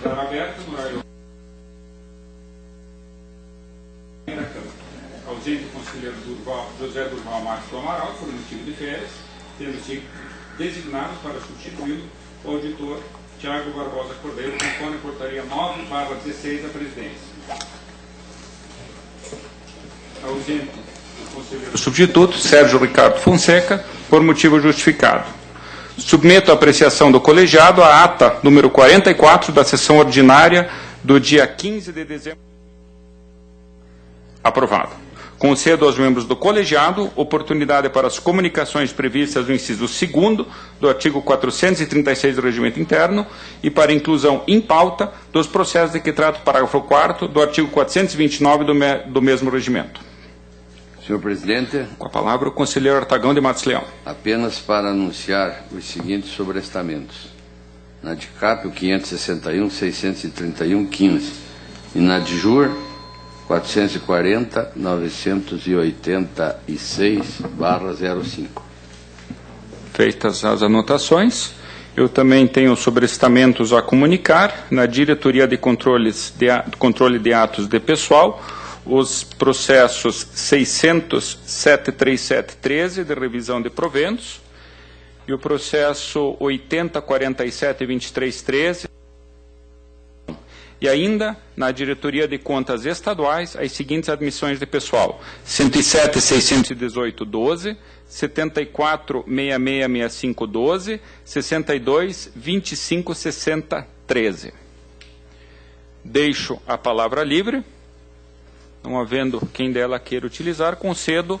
Declaro aberto no horário. Ausente o conselheiro José Durval Marques do Amaral, por motivo de férias, tendo sido designado para substituí-lo o auditor Tiago Barbosa Cordeiro, conforme a portaria 9/16 da presidência. Ausente o conselheiro substituto Sérgio Ricardo Fonseca, por motivo justificado. Submeto à apreciação do colegiado a ata número 44 da sessão ordinária do dia 15 de dezembro. Aprovado. Concedo aos membros do colegiado oportunidade para as comunicações previstas no inciso 2º do artigo 436 do Regimento Interno e para inclusão em pauta dos processos de que trata o parágrafo 4º do artigo 429 do mesmo regimento. Senhor presidente. Com a palavra o conselheiro Artagão de Matos Leão. Apenas para anunciar os seguintes sobrestamentos. Na DICAP, o 561.631.15. E na DIJUR, 440.986/05. Feitas as anotações, eu também tenho sobrestamentos a comunicar na Diretoria de Controle de Atos de Pessoal, os processos 600.737.13 de revisão de proventos e o processo 80.47.23.13. E ainda, na Diretoria de Contas Estaduais, as seguintes admissões de pessoal: 107.618.12, 74.6665.12, 62.25.60.13. Deixo a palavra livre. Não havendo quem dela queira utilizar, concedo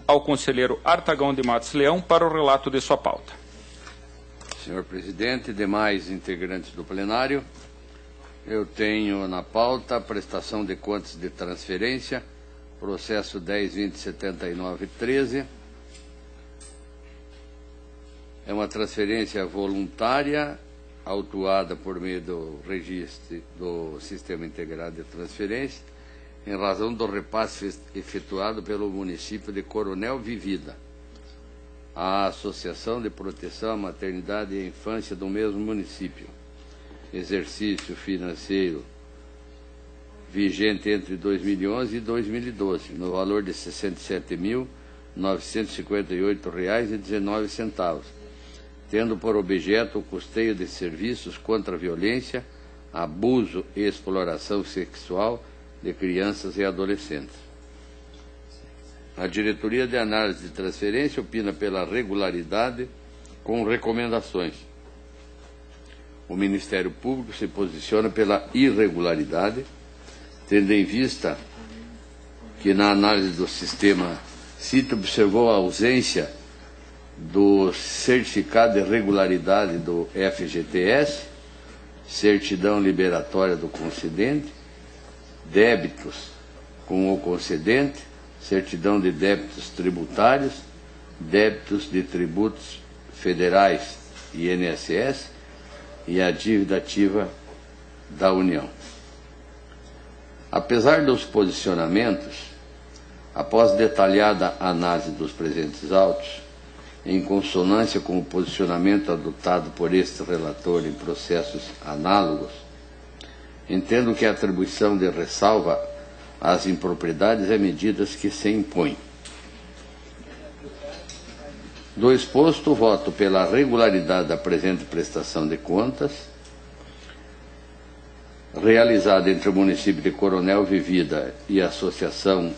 ao conselheiro Artagão de Matos Leão para o relato de sua pauta. Senhor presidente e demais integrantes do plenário, eu tenho na pauta a prestação de contas de transferência, processo 10.20.79.13. É uma transferência voluntária, autuada por meio do registro do Sistema Integrado de Transferência, em razão do repasse efetuado pelo município de Coronel Vivida, à Associação de Proteção à Maternidade e à Infância do mesmo município. Exercício financeiro vigente entre 2011 e 2012, no valor de R$ 67.958,19, tendo por objeto o custeio de serviços contra a violência, abuso e exploração sexual de crianças e adolescentes. A Diretoria de Análise de Transferência opina pela regularidade com recomendações. O Ministério Público se posiciona pela irregularidade, tendo em vista que na análise do sistema CIT observou a ausência do certificado de regularidade do FGTS, certidão liberatória do concedente, débitos com o concedente, certidão de débitos tributários, débitos de tributos federais e INSS e a dívida ativa da União. Apesar dos posicionamentos, após detalhada análise dos presentes autos, em consonância com o posicionamento adotado por este relator em processos análogos, entendo que a atribuição de ressalva às impropriedades é medidas que se impõem. Do exposto, voto pela regularidade da presente prestação de contas, realizada entre o município de Coronel Vivida e a Associação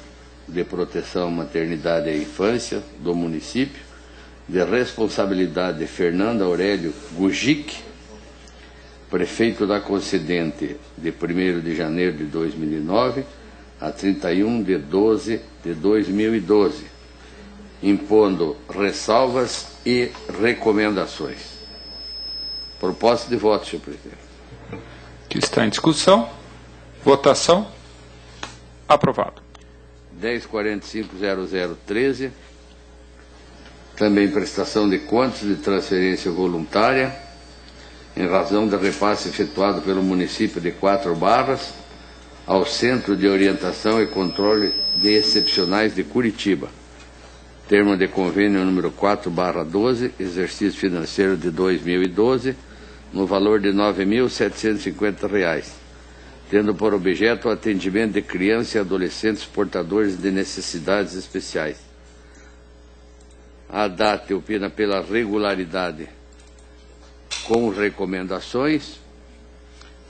de Proteção à Maternidade e à Infância do município, de responsabilidade de Fernando Aurélio Gugic, prefeito da concedente, de 1º de janeiro de 2009 a 31/12/2012, impondo ressalvas e recomendações. Proposta de voto, senhor presidente. Que está em discussão. Votação. Aprovado. 10.45.0013. Também prestação de contas de transferência voluntária, em razão do repasse efetuado pelo município de 4 Barras ao Centro de Orientação e Controle de Excepcionais de Curitiba. Termo de convênio número 4/12, exercício financeiro de 2012, no valor de R$ 9.750, tendo por objeto o atendimento de crianças e adolescentes portadores de necessidades especiais. A DAT opina pela regularidade com recomendações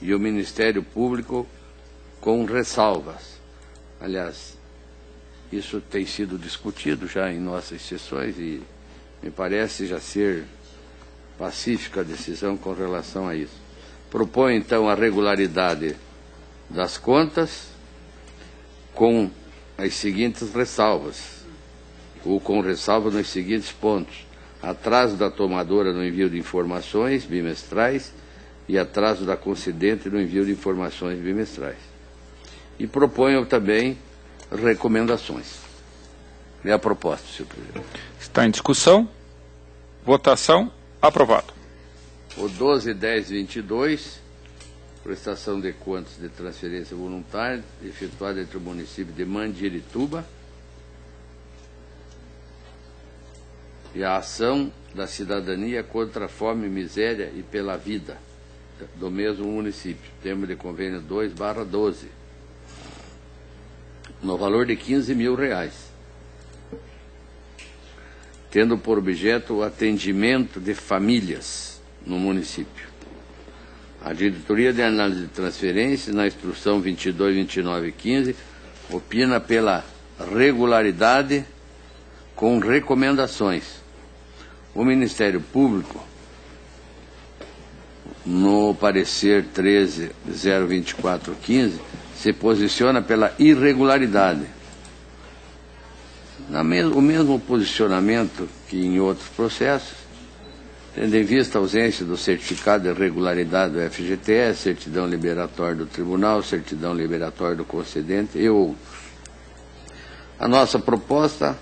e o Ministério Público com ressalvas. Aliás, isso tem sido discutido já em nossas sessões e me parece já ser pacífica a decisão com relação a isso. Propõe, então, a regularidade das contas com as seguintes ressalvas, ou com ressalva nos seguintes pontos: atraso da tomadora no envio de informações bimestrais e atraso da concedente no envio de informações bimestrais. E proponho também recomendações. É a proposta, senhor presidente. Está em discussão. Votação. Aprovado. O 12.10.22, prestação de contas de transferência voluntária efetuada entre o município de Mandirituba e a ação da cidadania contra a fome, miséria e pela vida do mesmo município, termo de convênio 2/12, no valor de R$ 15.000, tendo por objeto o atendimento de famílias no município. A Diretoria de Análise de Transferências, na instrução 22.29.15, opina pela regularidade com recomendações. O Ministério Público, no parecer 13.024.15, se posiciona pela irregularidade. O mesmo posicionamento que em outros processos, tendo em vista a ausência do certificado de regularidade do FGTS, certidão liberatória do tribunal, certidão liberatória do concedente e outros. A nossa proposta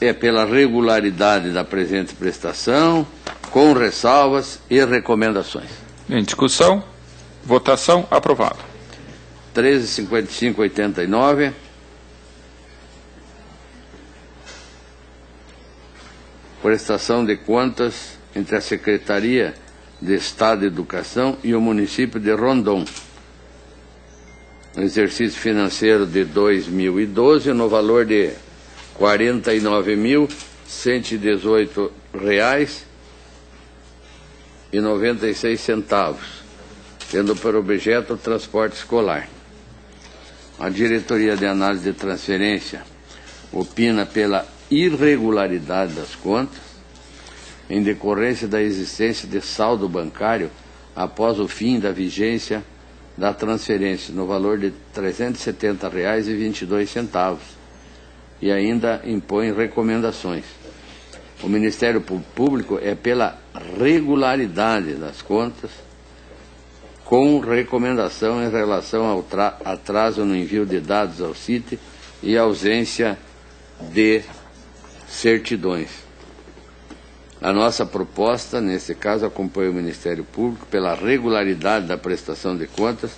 é pela regularidade da presente prestação, com ressalvas e recomendações. Em discussão. Votação. Aprovado. 13.55.89. Prestação de contas entre a Secretaria de Estado de Educação e o município de Rondon, no exercício financeiro de 2012, no valor de R$ 49.118,96, tendo por objeto o transporte escolar. A Diretoria de Análise de Transferência opina pela irregularidade das contas, em decorrência da existência de saldo bancário após o fim da vigência da transferência, no valor de R$ 370,22, e ainda impõe recomendações. O Ministério Público é pela regularidade das contas, com recomendação em relação ao atraso no envio de dados ao CIT e ausência de certidões. A nossa proposta, nesse caso, acompanha o Ministério Público pela regularidade da prestação de contas,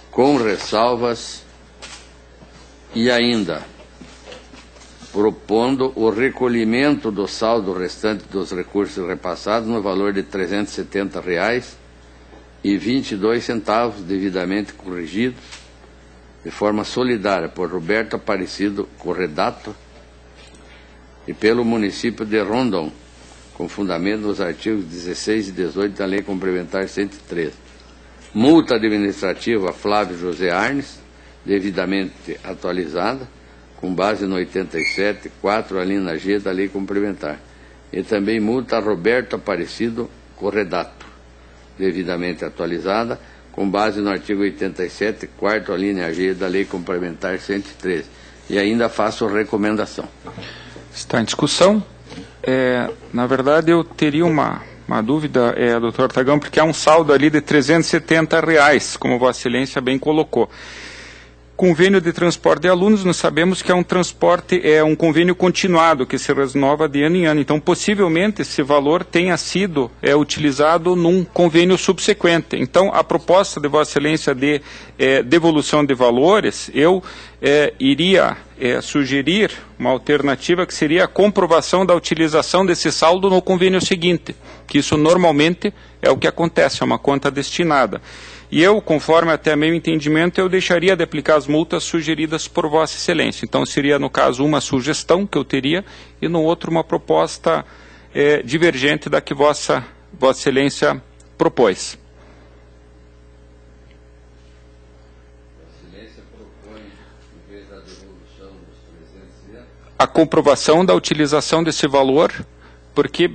com ressalvas, e ainda propondo o recolhimento do saldo restante dos recursos repassados no valor de R$ 370,22, devidamente corrigidos, de forma solidária, por Roberto Aparecido Corredato e pelo município de Rondon, com fundamento nos artigos 16 e 18 da Lei Complementar 113. Multa administrativa Flávio José Arnes, devidamente atualizada, com base no 87.4, a linha G da Lei Complementar. E também multa a Roberto Aparecido Corredato, devidamente atualizada, com base no artigo 87.4, a linha G da Lei Complementar 113. E ainda faço recomendação. Está em discussão. Na verdade, eu teria uma dúvida, doutor Artagão, porque há um saldo ali de R$ 370, como Vossa Excelência bem colocou. Convênio de transporte de alunos, nós sabemos que é um convênio continuado, que se renova de ano em ano. Então, possivelmente, esse valor tenha sido utilizado num convênio subsequente. Então, a proposta de Vossa Excelência de devolução de valores, eu iria sugerir uma alternativa que seria a comprovação da utilização desse saldo no convênio seguinte, que isso normalmente é o que acontece, é uma conta destinada. E eu, conforme até meu entendimento, eu deixaria de aplicar as multas sugeridas por Vossa Excelência. Então, seria, no caso, uma sugestão que eu teria e, no outro, uma proposta divergente da que Vossa Excelência propôs. Vossa Excelência propõe, em vez da devolução dos 300 a comprovação da utilização desse valor, porque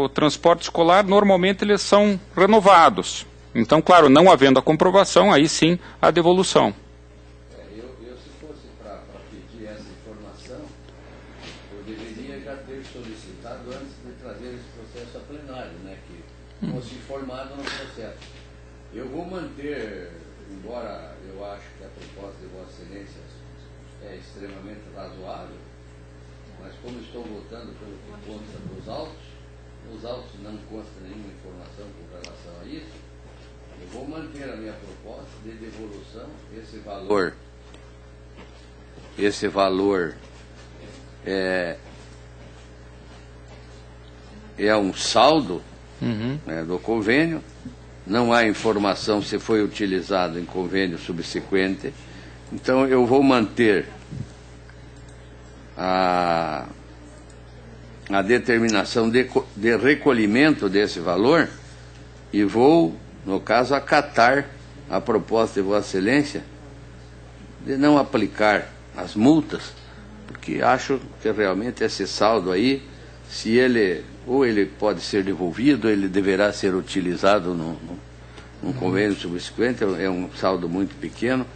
o transporte escolar, normalmente, eles são renovados. Então, claro, não havendo a comprovação, aí sim a devolução. Eu se fosse para pedir essa informação, eu deveria já ter solicitado antes de trazer esse processo a plenário, né, que fosse informado no processo. Eu vou manter, embora eu acho que a proposta de Vossa Excelência é extremamente razoável, mas como estou votando pelo que consta dos autos, nos autos não consta nenhuma informação com relação a isso. Eu vou manter a minha proposta de devolução, esse valor é um saldo né, do convênio, não há informação se foi utilizado em convênio subsequente, então eu vou manter a determinação de recolhimento desse valor e vou, no caso, acatar a proposta de Vossa Excelência de não aplicar as multas, porque acho que realmente esse saldo aí, se ele, ou ele pode ser devolvido, ou ele deverá ser utilizado num convênio subsequente, é um saldo muito pequeno,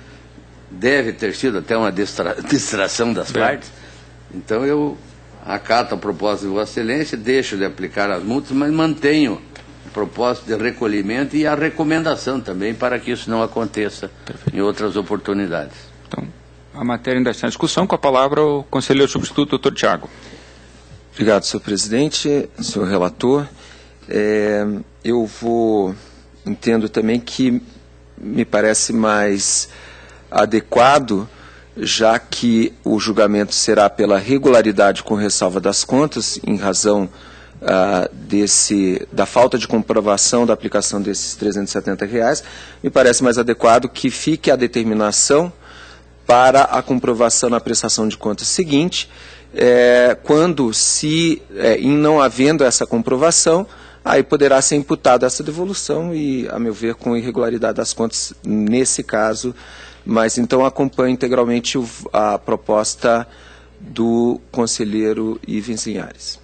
deve ter sido até uma distração das partes, então eu acato a proposta de Vossa Excelência, deixo de aplicar as multas, mas mantenho propósito de recolhimento e a recomendação também para que isso não aconteça em outras oportunidades. Então, a matéria ainda está em discussão. Com a palavra o conselheiro substituto, doutor Tiago. Obrigado, senhor presidente, senhor relator. Eu entendo também que me parece mais adequado, já que o julgamento será pela regularidade com ressalva das contas, em razão da falta de comprovação da aplicação desses R$370, me parece mais adequado que fique a determinação para a comprovação na prestação de contas seguinte, quando, em não havendo essa comprovação, aí poderá ser imputada essa devolução e, a meu ver, com irregularidade das contas nesse caso, mas então acompanho integralmente a proposta do conselheiro Ivens Linhares.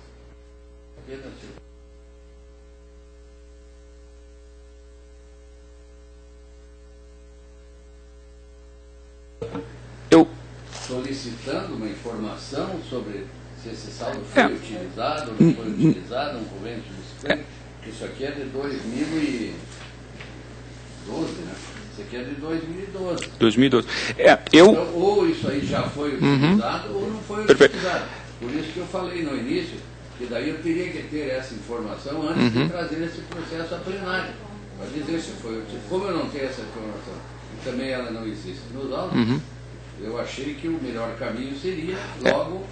Solicitando uma informação sobre se esse saldo foi utilizado, não foi utilizado, um convênio subsequente, que isso aqui é de 2012, né? Isso aqui é de 2012. 2012. Então, ou isso aí já foi utilizado ou não foi utilizado. Por isso que eu falei no início, que daí eu teria que ter essa informação antes de trazer esse processo a plenário, para dizer se foi utilizado. Como eu não tenho essa informação, e também ela não existe nos autos, eu achei que o melhor caminho seria, logo,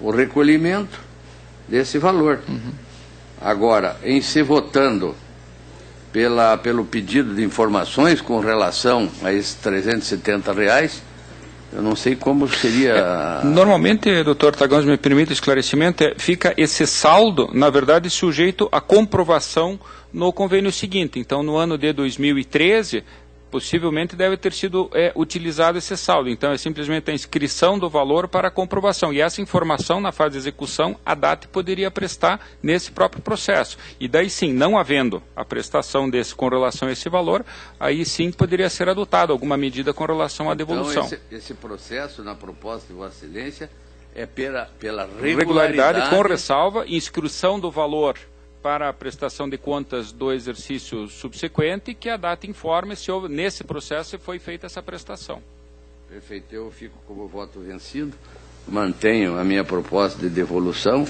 o recolhimento desse valor. Agora, em se votando pelo pedido de informações com relação a esses R$370, eu não sei como seria... Normalmente, doutor Tagão, me permite esclarecimento, fica esse saldo, na verdade, sujeito à comprovação no convênio seguinte. Então, no ano de 2013, possivelmente deve ter sido utilizado esse saldo. Então, é simplesmente a inscrição do valor para a comprovação. E essa informação, na fase de execução, a DAT poderia prestar nesse próprio processo. E daí sim, não havendo a prestação com relação a esse valor, aí sim poderia ser adotada alguma medida com relação à devolução. Então, esse processo, na proposta de Vossa Excelência, é pela regularidade com ressalva, inscrição do valor para a prestação de contas do exercício subsequente, que a DAT informe se houve, nesse processo foi feita essa prestação. Perfeito, eu fico como voto vencido, mantenho a minha proposta de devolução,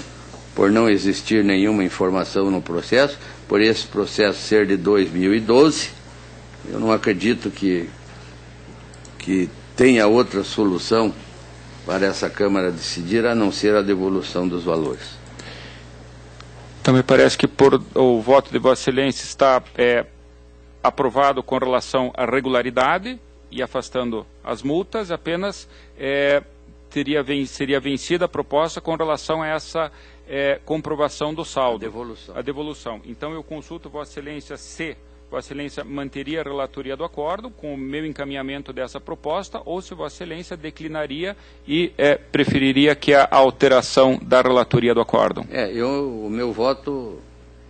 por não existir nenhuma informação no processo, por esse processo ser de 2012, Eu não acredito que tenha outra solução para essa Câmara decidir, a não ser a devolução dos valores. Então, me parece que por o voto de Vossa Excelência está aprovado com relação à regularidade e afastando as multas, apenas seria vencida a proposta com relação a essa comprovação do saldo. A devolução. Então, eu consulto Vossa Excelência se Vossa Excelência manteria a relatoria do acordo com o meu encaminhamento dessa proposta, ou se Vossa Excelência declinaria e preferiria que a alteração da relatoria do acordo. O meu voto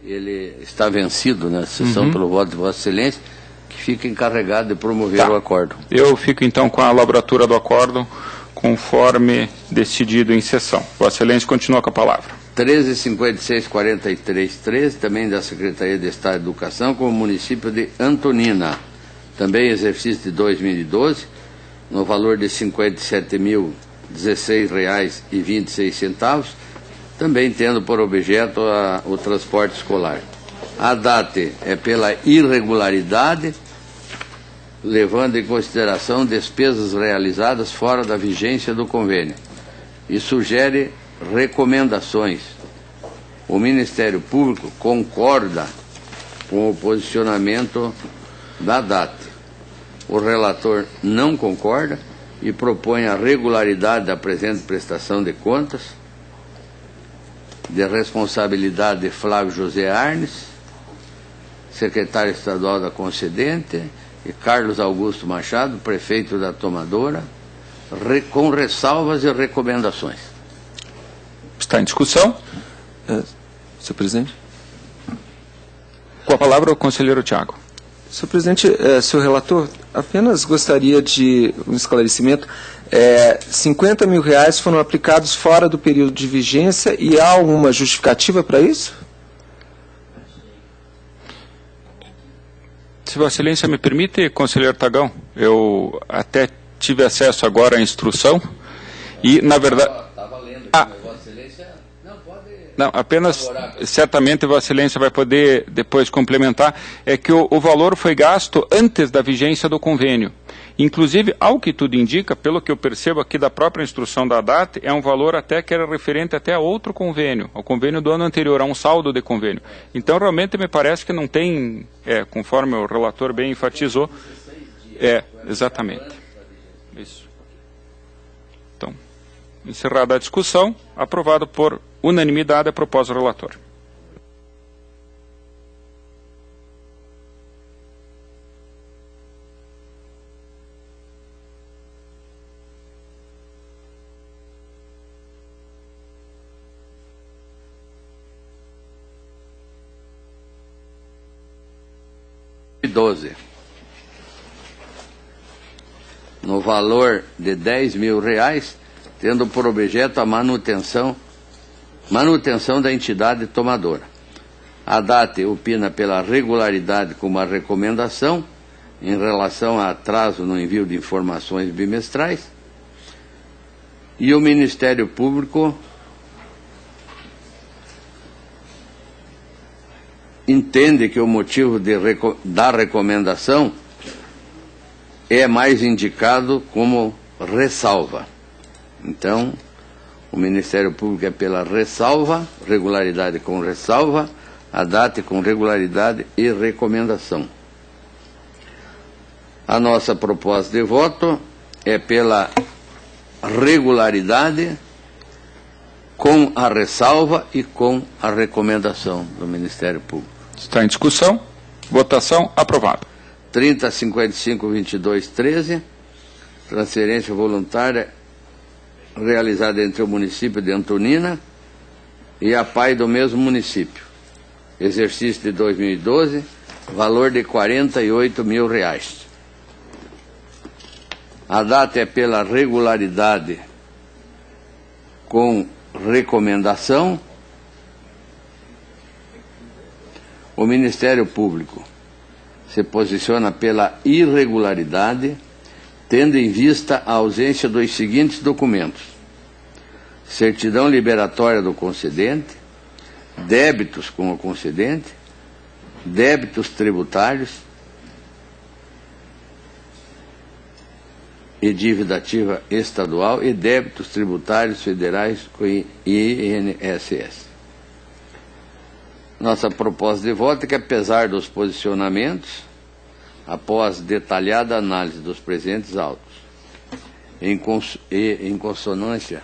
ele está vencido na sessão pelo voto de Vossa Excelência, que fica encarregado de promover o acordo. Eu fico então com a elaboratura do acordo, conforme decidido em sessão. Vossa Excelência continua com a palavra. 13.56.43.13, também da Secretaria de Estado de Educação, com o município de Antonina. Também exercício de 2012, no valor de R$ 57.016,26, também tendo por objeto o transporte escolar. A DATE é pela irregularidade, levando em consideração despesas realizadas fora da vigência do convênio, e sugere recomendações. O Ministério Público concorda com o posicionamento da DATE. O relator não concorda e propõe a regularidade da presente prestação de contas, de responsabilidade de Flávio José Arnes, secretário estadual da concedente, e Carlos Augusto Machado, prefeito da tomadora, com ressalvas e recomendações. Está em discussão. Senhor presidente. Com a palavra o conselheiro Tiago. Senhor presidente, senhor relator, apenas gostaria de um esclarecimento. R$50 mil foram aplicados fora do período de vigência e há alguma justificativa para isso? Se Vossa Excelência me permite, conselheiro Tagão, eu até tive acesso agora à instrução e, na verdade... Não, apenas, certamente Vossa Excelência vai poder depois complementar, é que o valor foi gasto antes da vigência do convênio. Inclusive, ao que tudo indica, pelo que eu percebo aqui da própria instrução da DATE, é um valor até que era referente até a outro convênio, ao convênio do ano anterior, a um saldo de convênio. Então, realmente, me parece que não tem, conforme o relator bem enfatizou, exatamente. Isso. Então, encerrada a discussão, aprovado por unanimidade a proposta do relator. No valor de R$10 mil, tendo por objeto a manutenção da entidade tomadora. A DATE opina pela regularidade como uma recomendação em relação a atraso no envio de informações bimestrais, e o Ministério Público entende que o motivo da recomendação é mais indicado como ressalva. Então, o Ministério Público é pela ressalva, regularidade com ressalva, a DATE com regularidade e recomendação. A nossa proposta de voto é pela regularidade com a ressalva e com a recomendação do Ministério Público. Está em discussão. Votação aprovada. 30.55.22.13, transferência voluntária realizada entre o município de Antonina e a PAI do mesmo município. Exercício de 2012, valor de R$48 mil. A DATE é pela regularidade com recomendação. O Ministério Público se posiciona pela irregularidade, tendo em vista a ausência dos seguintes documentos: certidão liberatória do concedente, débitos com o concedente, débitos tributários, e dívida ativa estadual e débitos tributários federais com INSS. Nossa proposta de voto é que, apesar dos posicionamentos, após detalhada análise dos presentes autos, em consonância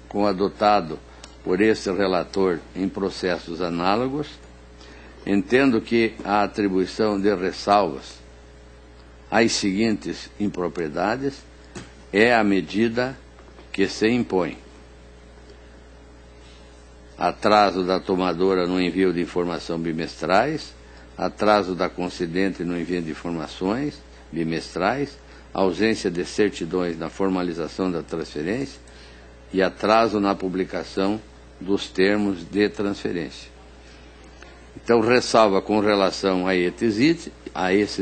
com o adotado por este relator em processos análogos, entendo que a atribuição de ressalvas às seguintes impropriedades é a medida que se impõe: atraso da tomadora no envio de informação bimestrais, atraso da concedente no envio de informações bimestrais, ausência de certidões na formalização da transferência e atraso na publicação dos termos de transferência. Então, ressalva com relação a esses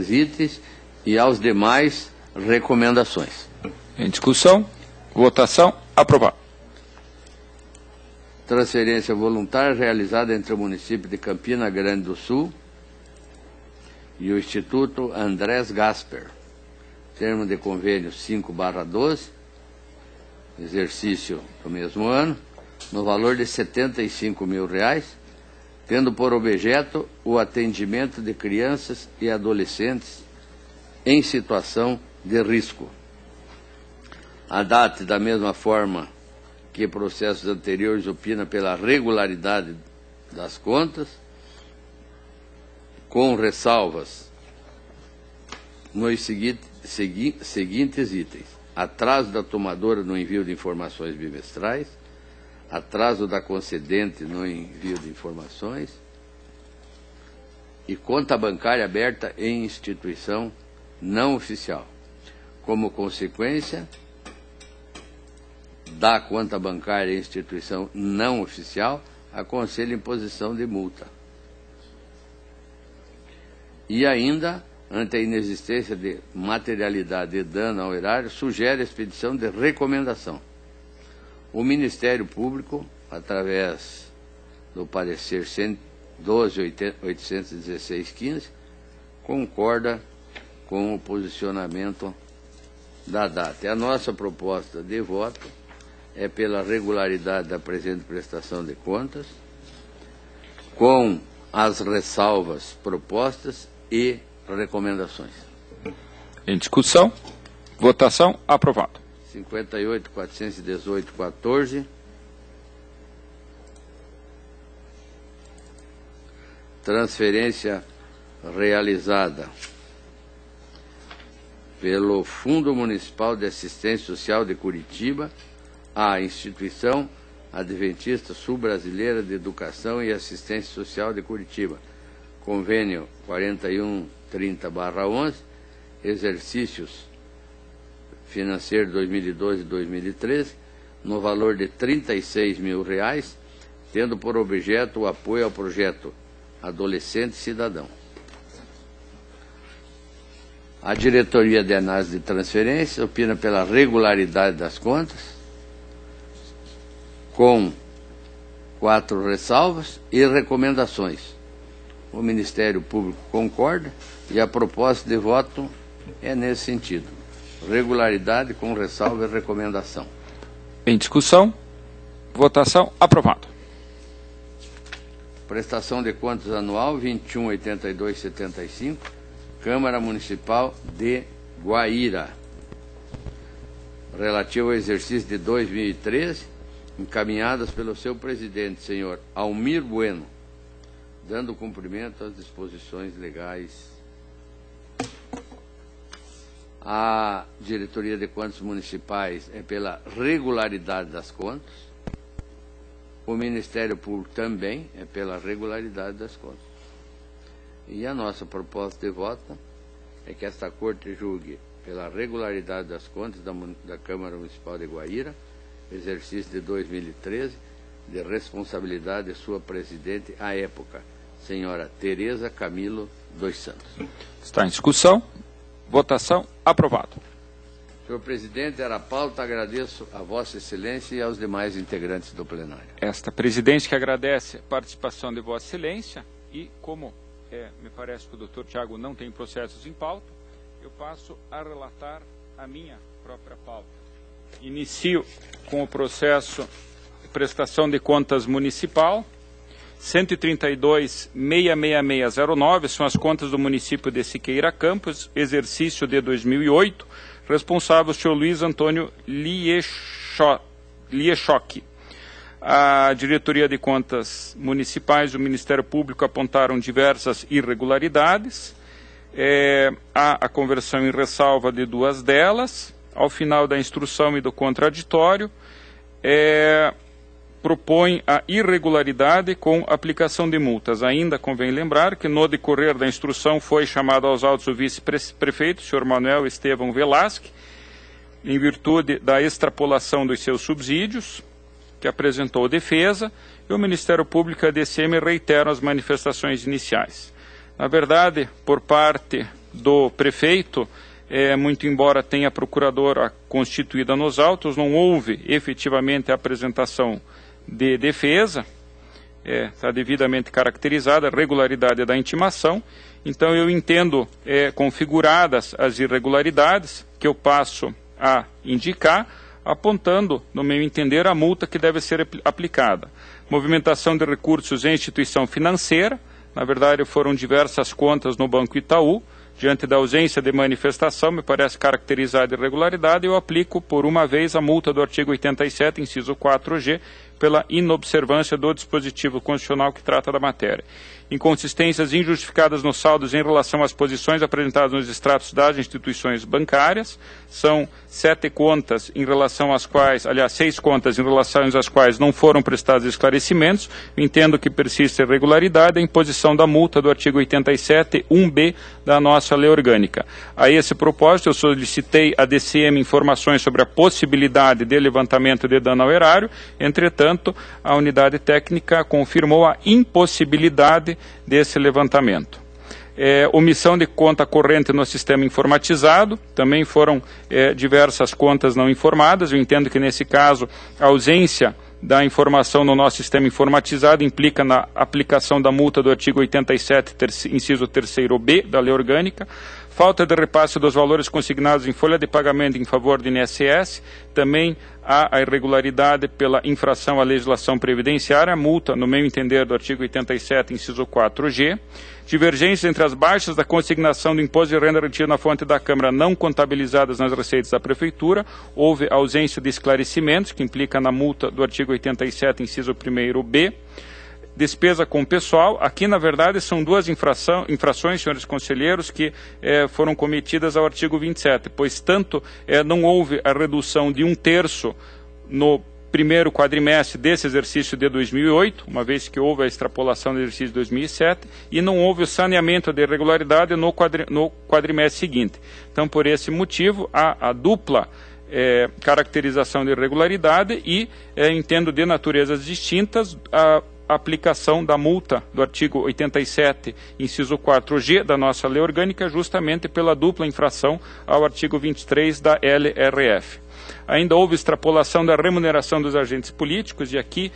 itens e aos demais recomendações. Em discussão, votação, aprovado. Transferência voluntária realizada entre o município de Campina Grande do Sul e o Instituto Andrés Gasper. Termo de convênio 5/12, exercício do mesmo ano, no valor de R$ 75 mil, tendo por objeto o atendimento de crianças e adolescentes em situação de risco. A DAT, da mesma forma que processos anteriores, opina pela regularidade das contas, com ressalvas nos seguintes itens: atraso da tomadora no envio de informações bimestrais, atraso da concedente no envio de informações e conta bancária aberta em instituição não oficial. Como consequência da conta bancária em instituição não oficial, aconselho imposição de multa. E ainda, ante a inexistência de materialidade de dano ao erário, sugere a expedição de recomendação. O Ministério Público, através do parecer 112.816/15, concorda com o posicionamento da DAT. A nossa proposta de voto é pela regularidade da presente prestação de contas, com as ressalvas propostas e recomendações. Em discussão, votação, aprovado. 58.418/14. Transferência realizada pelo Fundo Municipal de Assistência Social de Curitiba à Instituição Adventista Sul-Brasileira de Educação e Assistência Social de Curitiba, convênio 4130/11, exercícios financeiro 2012 e 2013, no valor de R$ 36 mil, tendo por objeto o apoio ao projeto Adolescente Cidadão. A Diretoria de Análise de Transferência opina pela regularidade das contas, com 4 ressalvas e recomendações. O Ministério Público concorda e a proposta de voto é nesse sentido: regularidade com ressalva e recomendação. Em discussão, votação, aprovado. Prestação de contas anual 21.82.75, Câmara Municipal de Guaíra, relativo ao exercício de 2013, encaminhadas pelo seu presidente, senhor Almir Bueno, dando cumprimento às disposições legais. A Diretoria de Contas Municipais é pela regularidade das contas. O Ministério Público também é pela regularidade das contas. E a nossa proposta de voto é que esta Corte julgue pela regularidade das contas da Câmara Municipal de Guaíra, exercício de 2013, de responsabilidade de sua presidente à época, senhora Tereza Camilo dos Santos. Está em discussão. Votação, aprovado. Senhor presidente, era a pauta. Agradeço a Vossa Excelência e aos demais integrantes do plenário. Esta presidente que agradece a participação de Vossa Excelência e, como me parece que o doutor Tiago não tem processos em pauta, eu passo a relatar a minha própria pauta. Inicio com o processo de prestação de contas municipal. 132.66609 são as contas do município de Siqueira Campos, exercício de 2008, responsável o senhor Luiz Antônio Liechock. A Diretoria de Contas Municipais e o Ministério Público apontaram diversas irregularidades. Há a conversão em ressalva de duas delas. Ao final da instrução e do contraditório, propõe a irregularidade com aplicação de multas. Ainda convém lembrar que no decorrer da instrução foi chamado aos autos o vice-prefeito, senhor Manuel Estevão Velasque, em virtude da extrapolação dos seus subsídios, que apresentou defesa, e o Ministério Público e a DCM reiteram as manifestações iniciais. Na verdade, por parte do prefeito, muito embora tenha a procuradora constituída nos autos, não houve efetivamente a apresentação de defesa, está devidamente caracterizada a regularidade da intimação. Então eu entendo configuradas as irregularidades que eu passo a indicar, apontando, no meu entender, a multa que deve ser aplicada. Movimentação de recursos em instituição financeira, na verdade foram diversas contas no Banco Itaú. Diante da ausência de manifestação, me parece caracterizada irregularidade, eu aplico por uma vez a multa do artigo 87, inciso 4G, pela inobservância do dispositivo constitucional que trata da matéria. Inconsistências injustificadas nos saldos em relação às posições apresentadas nos extratos das instituições bancárias. São 7 contas em relação às quais, aliás, 6 contas em relação às quais não foram prestados esclarecimentos. Entendo que persiste irregularidade a imposição da multa do artigo 87, 1B da nossa lei orgânica. A esse propósito, eu solicitei à DCM informações sobre a possibilidade de levantamento de dano ao erário. Entretanto, a unidade técnica confirmou a impossibilidade desse levantamento. Omissão de conta corrente no sistema informatizado, também foram diversas contas não informadas. Eu entendo que nesse caso a ausência da informação no nosso sistema informatizado implica na aplicação da multa do artigo 87, inciso 3º-B da lei orgânica. Falta de repasse dos valores consignados em folha de pagamento em favor do INSS, também há a irregularidade pela infração à legislação previdenciária, multa, no meu entender, do artigo 87, inciso 4G. Divergências entre as baixas da consignação do imposto de renda retido na fonte da Câmara não contabilizadas nas receitas da Prefeitura. Houve ausência de esclarecimentos, que implica na multa do artigo 87, inciso 1º-B. Despesa com pessoal, aqui na verdade são duas infrações, senhores conselheiros, que foram cometidas ao artigo 27, pois tanto não houve a redução de 1/3 no primeiro quadrimestre desse exercício de 2008, uma vez que houve a extrapolação do exercício de 2007, e não houve o saneamento de irregularidade no quadrimestre seguinte. Então, por esse motivo, há a dupla caracterização de irregularidade e, entendo de naturezas distintas, a aplicação da multa do artigo 87, inciso 4G da nossa lei orgânica, justamente pela dupla infração ao artigo 23 da LRF. Ainda houve extrapolação da remuneração dos agentes políticos, e aqui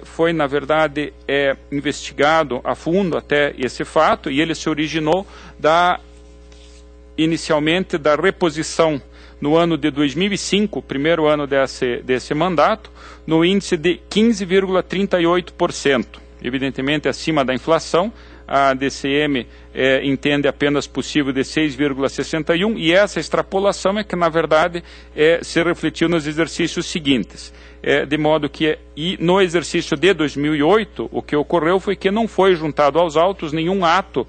foi, na verdade, investigado a fundo até esse fato, e ele se originou inicialmente da reposição no ano de 2005, primeiro ano desse mandato, no índice de 15,38%, evidentemente acima da inflação. A DCM entende apenas possível de 6,61%, e essa extrapolação é que, na verdade, se refletiu nos exercícios seguintes. De modo que, no exercício de 2008, o que ocorreu foi que não foi juntado aos autos nenhum ato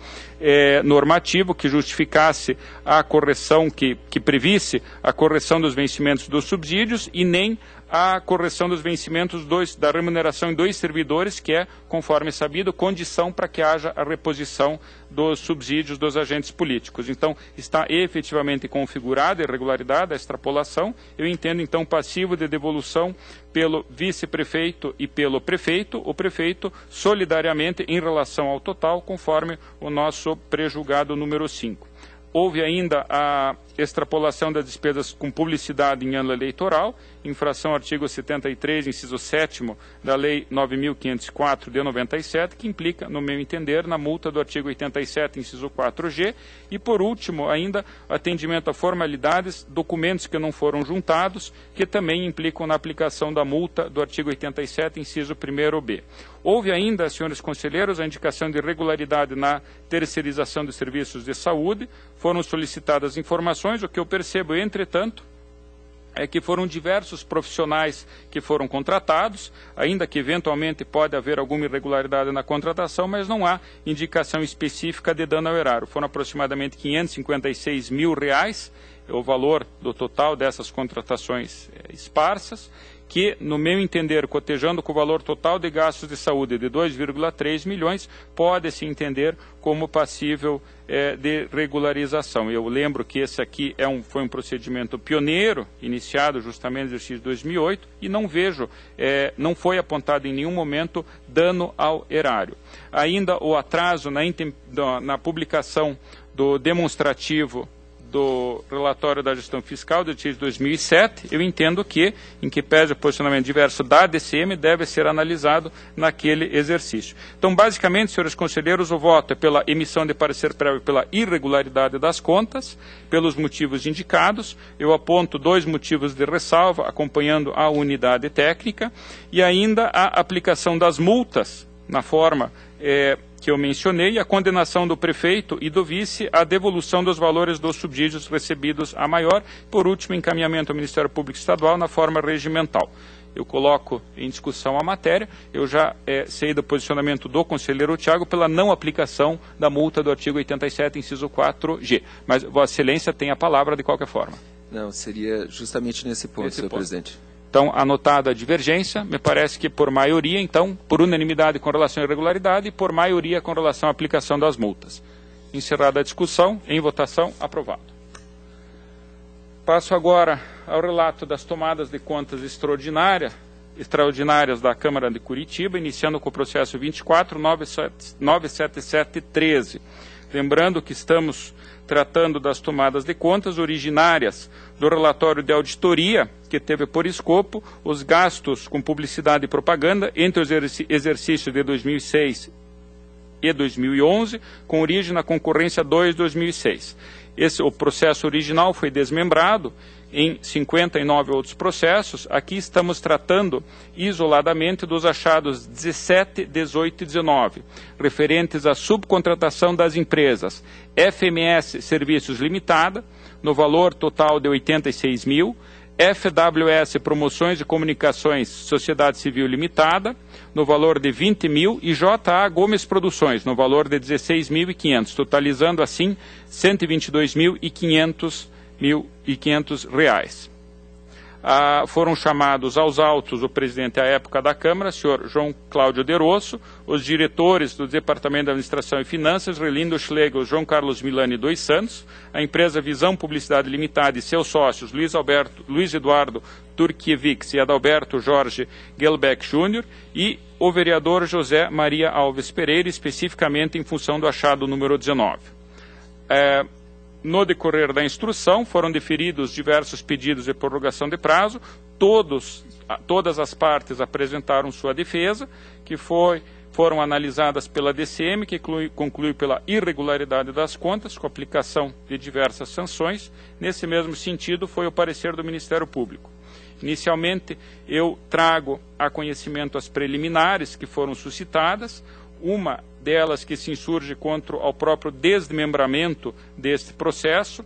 normativo que justificasse a correção, que previsse a correção dos vencimentos dos subsídios, e nem a correção dos vencimentos da remuneração em 2 servidores, que é, conforme sabido, condição para que haja a reposição dos subsídios dos agentes políticos. Então, está efetivamente configurada a irregularidade, a extrapolação. Eu entendo, então, passivo de devolução pelo vice-prefeito e pelo prefeito, o prefeito solidariamente em relação ao total, conforme o nosso prejulgado número 5. Houve ainda a extrapolação das despesas com publicidade em ano eleitoral, infração ao artigo 73, inciso 7º da Lei 9.504 de 97, que implica, no meu entender, na multa do artigo 87, inciso 4G, e, por último, ainda, atendimento a formalidades, documentos que não foram juntados, que também implicam na aplicação da multa do artigo 87, inciso 1º-B. Houve ainda, senhores conselheiros, a indicação de irregularidade na terceirização de serviços de saúde, foram solicitadas informações, o que eu percebo, entretanto, é que foram diversos profissionais que foram contratados, ainda que eventualmente pode haver alguma irregularidade na contratação, mas não há indicação específica de dano ao erário. Foram aproximadamente R$ 556 mil, o valor do total dessas contratações esparsas, que, no meu entender, cotejando com o valor total de gastos de saúde de 2,3 milhões, pode-se entender como passível de regularização. Eu lembro que esse aqui foi um procedimento pioneiro, iniciado justamente no exercício de 2008, e não vejo, não foi apontado em nenhum momento dano ao erário. Ainda o atraso na publicação do demonstrativo do relatório da gestão fiscal do exercício de 2007, eu entendo que, em que pese o posicionamento diverso da DCM, deve ser analisado naquele exercício. Então, basicamente, senhores conselheiros, o voto é pela emissão de parecer prévio pela irregularidade das contas, pelos motivos indicados. Eu aponto 2 motivos de ressalva, acompanhando a unidade técnica, e ainda a aplicação das multas, na forma que eu mencionei, a condenação do prefeito e do vice, a devolução dos valores dos subsídios recebidos a maior, por último, encaminhamento ao Ministério Público Estadual na forma regimental. Eu coloco em discussão a matéria, eu já sei do posicionamento do conselheiro Thiago pela não aplicação da multa do artigo 87, inciso 4G. Mas Vossa Excelência tem a palavra de qualquer forma. Não, seria justamente nesse ponto, senhor presidente. Então, anotada a divergência, me parece que por maioria, então, por unanimidade com relação à irregularidade e por maioria com relação à aplicação das multas. Encerrada a discussão, em votação, aprovado. Passo agora ao relato das tomadas de contas extraordinárias da Câmara de Curitiba, iniciando com o processo 24.97713. Lembrando que estamos tratando das tomadas de contas originárias do relatório de auditoria, que teve por escopo os gastos com publicidade e propaganda entre os exercícios de 2006 e 2011, com origem na concorrência 2/2006. O processo original foi desmembrado em 59 outros processos. Aqui estamos tratando isoladamente dos achados 17, 18 e 19, referentes à subcontratação das empresas FMS Serviços Limitada, no valor total de 86 mil, FWS Promoções e Comunicações Sociedade Civil Limitada, no valor de 20 mil, e JA Gomes Produções, no valor de 16.500, totalizando assim 122.500 reais. Foram chamados aos autos o presidente à época da Câmara, senhor João Cláudio De Rosso, os diretores do Departamento de Administração e Finanças, Relindo Schlegel, João Carlos Milani dos Santos, a empresa Visão Publicidade Limitada e seus sócios Luiz Eduardo Turkiewicz e Adalberto Jorge Gelbeck Júnior, e o vereador José Maria Alves Pereira, especificamente em função do achado número 19. No decorrer da instrução, foram deferidos diversos pedidos de prorrogação de prazo, todas as partes apresentaram sua defesa, que foram analisadas pela DCM, que concluiu pela irregularidade das contas, com aplicação de diversas sanções. Nesse mesmo sentido, foi o parecer do Ministério Público. Inicialmente, eu trago a conhecimento as preliminares que foram suscitadas, uma delas que se insurge contra o próprio desmembramento deste processo,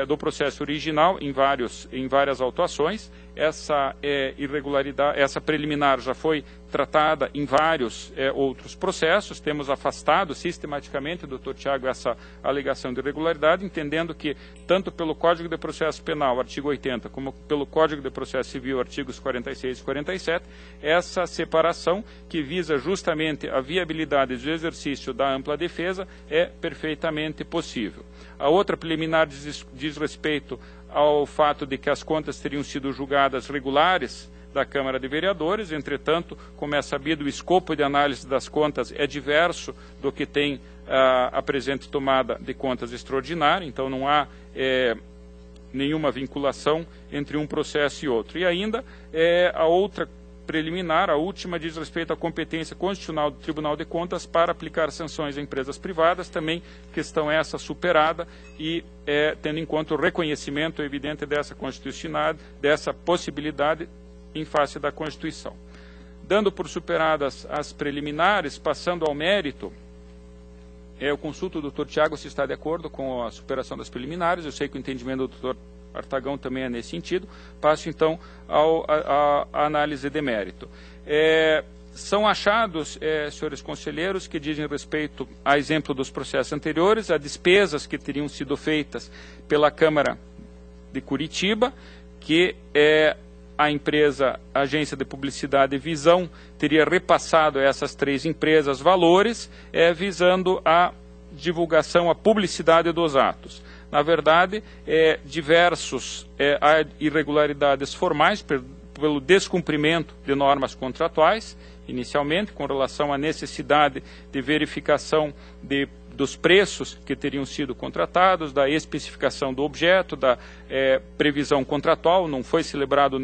do processo original, em várias autuações. Essa irregularidade, essa preliminar já foi tratada em vários outros processos. Temos afastado sistematicamente, doutor Thiago, essa alegação de irregularidade, entendendo que, tanto pelo Código de Processo Penal, artigo 80, como pelo Código de Processo Civil, artigos 46 e 47, essa separação, que visa justamente a viabilidade do exercício da ampla defesa, é perfeitamente possível. A outra preliminar diz respeito ao fato de que as contas teriam sido julgadas regulares da Câmara de Vereadores. Entretanto, como é sabido, o escopo de análise das contas é diverso do que tem a presente tomada de contas extraordinária, então não há nenhuma vinculação entre um processo e outro. E ainda a outra preliminar, a última, diz respeito à competência constitucional do Tribunal de Contas para aplicar sanções a empresas privadas, também questão essa superada e tendo em conta o reconhecimento evidente dessa constitucionalidade, dessa possibilidade em face da Constituição. Dando por superadas as preliminares, passando ao mérito, eu consulto o Dr. Tiago se está de acordo com a superação das preliminares. Eu sei que o entendimento do Dr. Artagão também é nesse sentido. Passo então à análise de mérito. São achados, senhores conselheiros, que dizem respeito, a exemplo dos processos anteriores, a despesas que teriam sido feitas pela Câmara de Curitiba, que a empresa, a Agência de Publicidade e Visão, teria repassado a essas 3 empresas valores, visando a divulgação, a publicidade dos atos. Na verdade, diversos há irregularidades formais pelo descumprimento de normas contratuais, inicialmente, com relação à necessidade de verificação dos preços que teriam sido contratados, da especificação do objeto, da previsão contratual. Não foi celebrado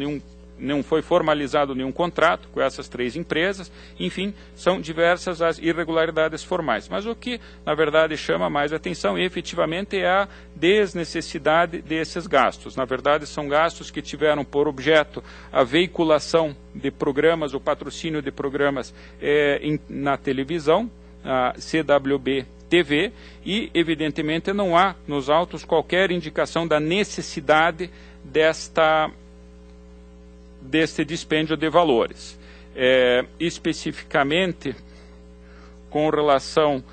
não foi formalizado nenhum contrato com essas 3 empresas. Enfim, são diversas as irregularidades formais. Mas o que, na verdade, chama mais atenção efetivamente é a desnecessidade desses gastos. Na verdade, são gastos que tiveram por objeto a veiculação de programas, o patrocínio de programas na televisão, a CWB TV, e, evidentemente, não há nos autos qualquer indicação da necessidade deste dispêndio de valores. Especificamente, com relação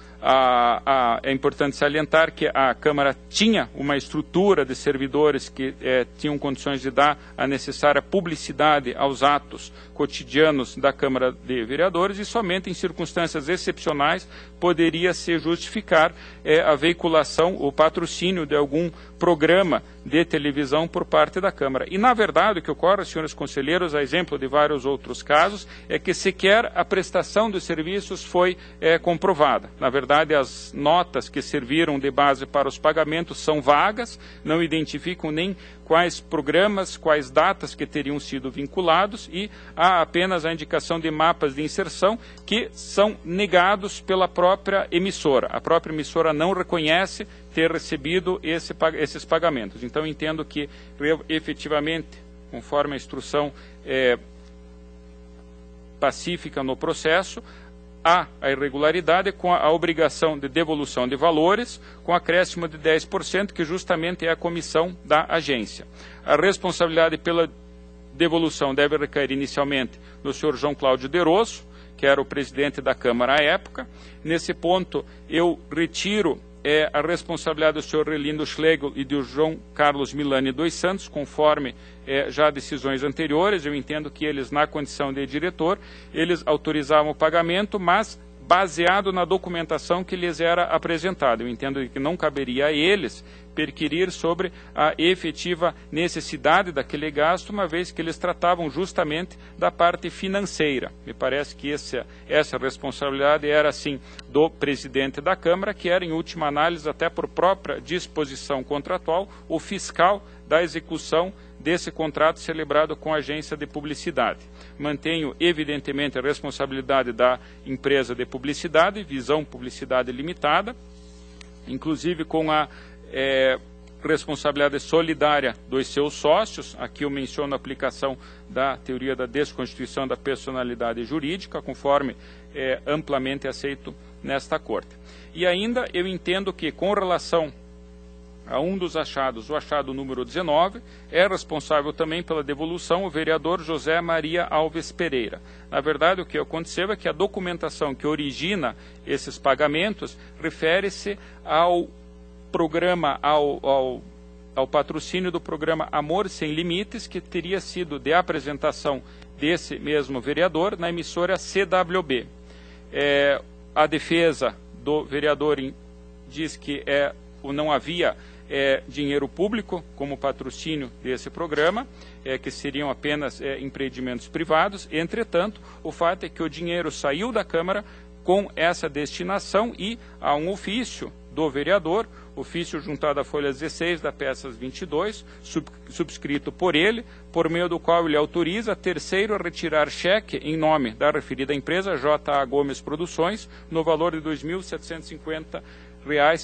é importante salientar que a Câmara tinha uma estrutura de servidores que tinham condições de dar a necessária publicidade aos atos cotidianos da Câmara de Vereadores, e somente em circunstâncias excepcionais poderia se justificar a veiculação, o patrocínio de algum programa de televisão por parte da Câmara. E, na verdade, o que ocorre, senhores conselheiros, a exemplo de vários outros casos, é que sequer a prestação dos serviços foi comprovada. Na verdade, as notas que serviram de base para os pagamentos são vagas, não identificam nem quais programas, quais datas que teriam sido vinculados, e há apenas a indicação de mapas de inserção que são negados pela própria emissora. A própria emissora não reconhece ter recebido esses pagamentos. Então, entendo que, efetivamente, conforme a instrução pacífica no processo, há a irregularidade com a obrigação de devolução de valores, com acréscimo de 10%, que justamente é a comissão da agência. A responsabilidade pela devolução deve recair inicialmente no senhor João Cláudio Derosso, que era o presidente da Câmara à época. Nesse ponto, eu retiro a responsabilidade do senhor Relindo Schlegel e do João Carlos Milani dos Santos, conforme já decisões anteriores. Eu entendo que eles, na condição de diretor, eles autorizavam o pagamento, mas baseado na documentação que lhes era apresentada. Eu entendo que não caberia a eles perquirir sobre a efetiva necessidade daquele gasto, uma vez que eles tratavam justamente da parte financeira. Me parece que essa responsabilidade era, sim, do presidente da Câmara, que era, em última análise, até por própria disposição contratual, o fiscal da execução desse contrato celebrado com a agência de publicidade. Mantenho, evidentemente, a responsabilidade da empresa de publicidade, Visão Publicidade Limitada, inclusive com a responsabilidade solidária dos seus sócios. Aqui eu menciono a aplicação da teoria da desconstituição da personalidade jurídica, conforme amplamente aceito nesta Corte. E ainda eu entendo que, com relação a um dos achados, o achado número 19, é responsável também pela devolução o vereador José Maria Alves Pereira. Na verdade, o que aconteceu é que a documentação que origina esses pagamentos refere-se ao programa, ao patrocínio do programa Amor Sem Limites, que teria sido de apresentação desse mesmo vereador na emissora CWB. A defesa do vereador diz que não havia dinheiro público como patrocínio desse programa, que seriam apenas empreendimentos privados. Entretanto, o fato é que o dinheiro saiu da Câmara com essa destinação, e há um ofício do vereador, ofício juntado à folha 16 da peças 22, subscrito por ele, por meio do qual ele autoriza terceiro a retirar cheque em nome da referida empresa, J.A. Gomes Produções, no valor de R$ 2.750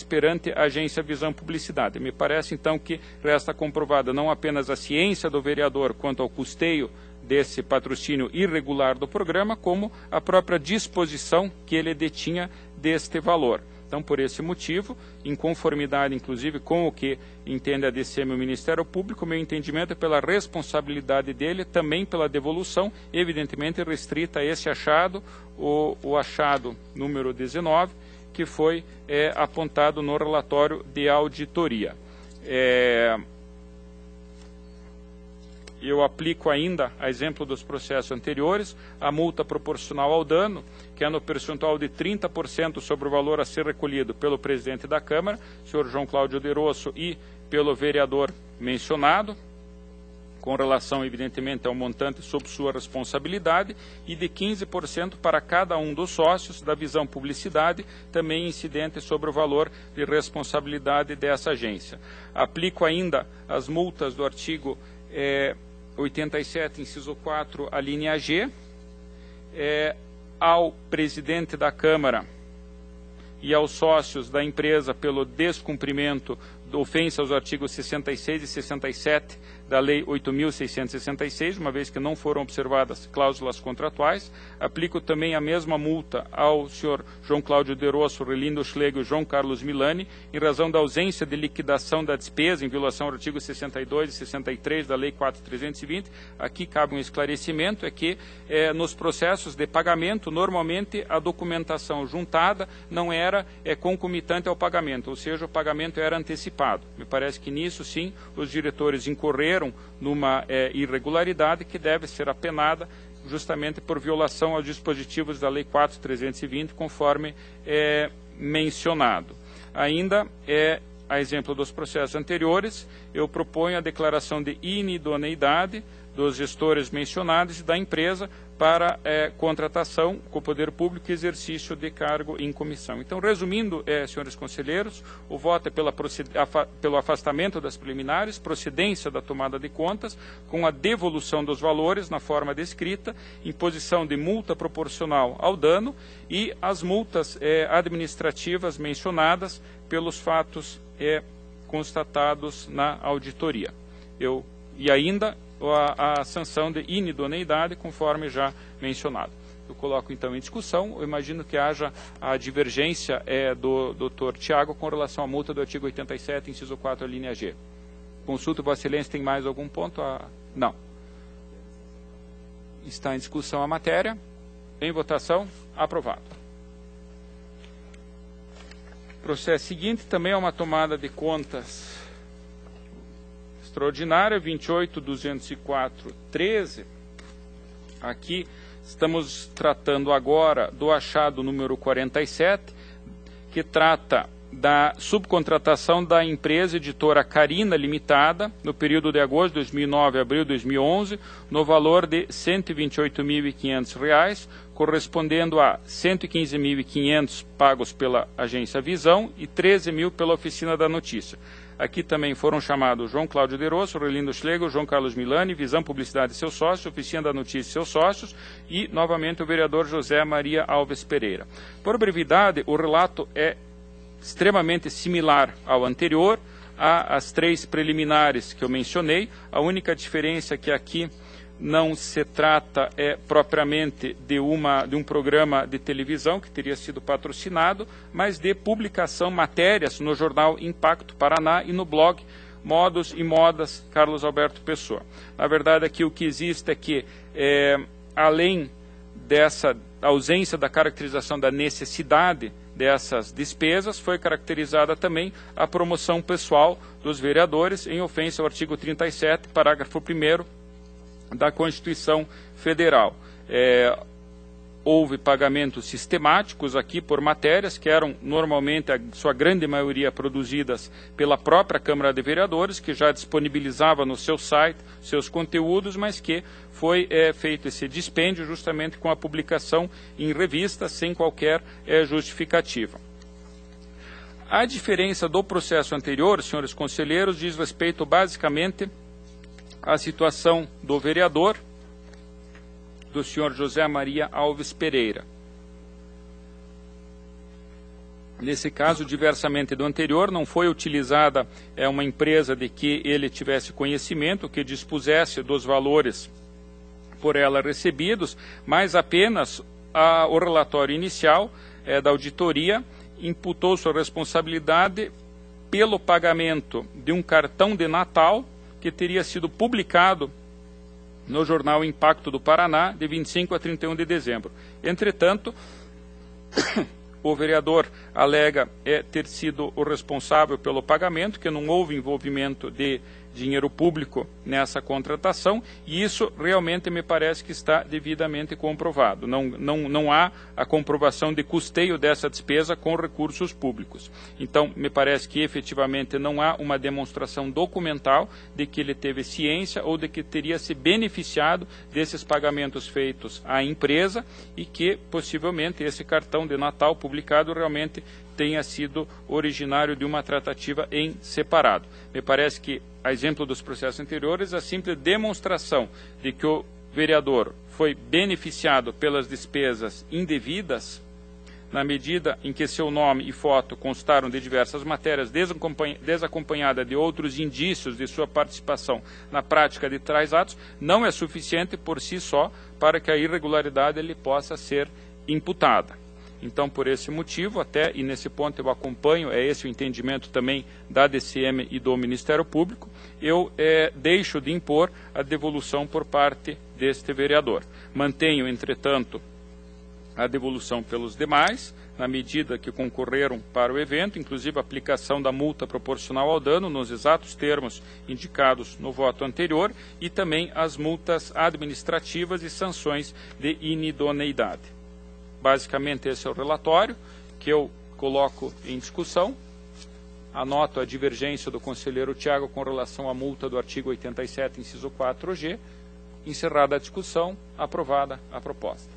perante a agência Visão Publicidade. Me parece, então, que resta comprovada não apenas a ciência do vereador quanto ao custeio desse patrocínio irregular do programa, como a própria disposição que ele detinha deste valor. Então, por esse motivo, em conformidade, inclusive, com o que entende a DCM e o Ministério Público, meu entendimento é pela responsabilidade dele, também pela devolução, evidentemente restrita a esse achado, o achado número 19, que foi apontado no relatório de auditoria. Eu aplico ainda, a exemplo dos processos anteriores, a multa proporcional ao dano, que é no percentual de 30% sobre o valor a ser recolhido pelo presidente da Câmara, senhor João Cláudio de Rosso, e pelo vereador mencionado, com relação, evidentemente, ao montante sob sua responsabilidade, e de 15% para cada um dos sócios da Visão Publicidade, também incidente sobre o valor de responsabilidade dessa agência. Aplico ainda as multas do artigo 87, inciso 4, a linha G, ao presidente da Câmara e aos sócios da empresa pelo descumprimento de ofensa aos artigos 66 e 67 da Lei 8.666, uma vez que não foram observadas cláusulas contratuais. Aplico também a mesma multa ao senhor João Cláudio de Rosso, Relindo Schlegel e João Carlos Milani, em razão da ausência de liquidação da despesa, em violação ao artigo 62 e 63 da Lei 4.320. Aqui cabe um esclarecimento, é que nos processos de pagamento, normalmente a documentação juntada não era concomitante ao pagamento, ou seja, o pagamento era antecipado. Me parece que nisso, sim, os diretores incorreram numa irregularidade que deve ser apenada justamente por violação aos dispositivos da Lei 4.320, conforme mencionado. Ainda, a exemplo dos processos anteriores, eu proponho a declaração de inidoneidade dos gestores mencionados e da empresa para contratação com o poder público e exercício de cargo em comissão. Então, resumindo, senhores conselheiros, o voto é pelo afastamento das preliminares, procedência da tomada de contas, com a devolução dos valores na forma descrita, imposição de multa proporcional ao dano e as multas administrativas mencionadas pelos fatos constatados na auditoria. E ainda a sanção de inidoneidade, conforme já mencionado. Eu coloco então em discussão. Eu imagino que haja a divergência do doutor Tiago com relação à multa do artigo 87, inciso 4, linha G. Consulto, Vossa Excelência, tem mais algum ponto? Não. Está em discussão a matéria. Em votação, aprovado. Processo seguinte também é uma tomada de contas extraordinária, 28.204.13. Aqui estamos tratando agora do achado número 47, que trata da subcontratação da empresa editora Carina Limitada, no período de agosto de 2009 a abril de 2011, no valor de R$ 128.500, correspondendo a R$ 115.500 pagos pela agência Visão e R$ 13.000 pela Oficina da Notícia. Aqui também foram chamados João Cláudio de Rosso, Relindo Schlegel, João Carlos Milani, Visão Publicidade e seus sócios, Oficina da Notícia e seus sócios e, novamente, o vereador José Maria Alves Pereira. Por brevidade, o relato é extremamente similar ao anterior, às três preliminares que eu mencionei. A única diferença é que aqui não se trata propriamente de um programa de televisão que teria sido patrocinado, mas de publicação, matérias no jornal Impacto Paraná e no blog Modos e Modas Carlos Alberto Pessoa. Na verdade, aqui o que existe é que, além dessa ausência da caracterização da necessidade dessas despesas, foi caracterizada também a promoção pessoal dos vereadores em ofensa ao artigo 37, parágrafo 1º, da Constituição Federal. Houve pagamentos sistemáticos aqui por matérias que eram normalmente, a sua grande maioria, produzidas pela própria Câmara de Vereadores, que já disponibilizava no seu site seus conteúdos, mas que foi feito esse dispêndio justamente com a publicação em revistas sem qualquer justificativa. A diferença do processo anterior, senhores conselheiros, diz respeito basicamente à situação do vereador, do senhor José Maria Alves Pereira. Nesse caso, diversamente do anterior, não foi utilizada uma empresa de que ele tivesse conhecimento, que dispusesse dos valores por ela recebidos, mas apenas o relatório inicial da auditoria imputou sua responsabilidade pelo pagamento de um cartão de Natal que teria sido publicado no jornal Impacto do Paraná, de 25 a 31 de dezembro. Entretanto, o vereador alega ter sido o responsável pelo pagamento, que não houve envolvimento de dinheiro público nessa contratação, e isso realmente me parece que está devidamente comprovado. Não há a comprovação de custeio dessa despesa com recursos públicos. Então, me parece que efetivamente não há uma demonstração documental de que ele teve ciência ou de que teria se beneficiado desses pagamentos feitos à empresa e que, possivelmente, esse cartão de Natal publicado realmente tenha sido originário de uma tratativa em separado. Me parece que, a exemplo dos processos anteriores, a simples demonstração de que o vereador foi beneficiado pelas despesas indevidas, na medida em que seu nome e foto constaram de diversas matérias, desacompanhada de outros indícios de sua participação na prática de tais atos, não é suficiente por si só para que a irregularidade lhe possa ser imputada. Então, por esse motivo, e nesse ponto eu acompanho, esse o entendimento também da DCM e do Ministério Público, eu deixo de impor a devolução por parte deste vereador. Mantenho, entretanto, a devolução pelos demais, na medida que concorreram para o evento, inclusive a aplicação da multa proporcional ao dano, nos exatos termos indicados no voto anterior, e também as multas administrativas e sanções de inidoneidade. Basicamente, esse é o relatório que eu coloco em discussão. Anoto a divergência do conselheiro Tiago com relação à multa do artigo 87, inciso 4G. Encerrada a discussão, aprovada a proposta.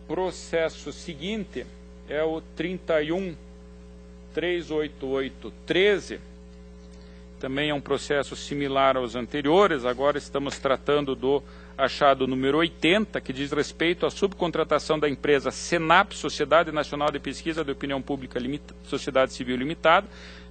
Processo seguinte é o 31.388.13. Também é um processo similar aos anteriores. Agora estamos tratando do achado número 80, que diz respeito à subcontratação da empresa Senap, Sociedade Nacional de Pesquisa de Opinião Pública Sociedade Civil Limitada,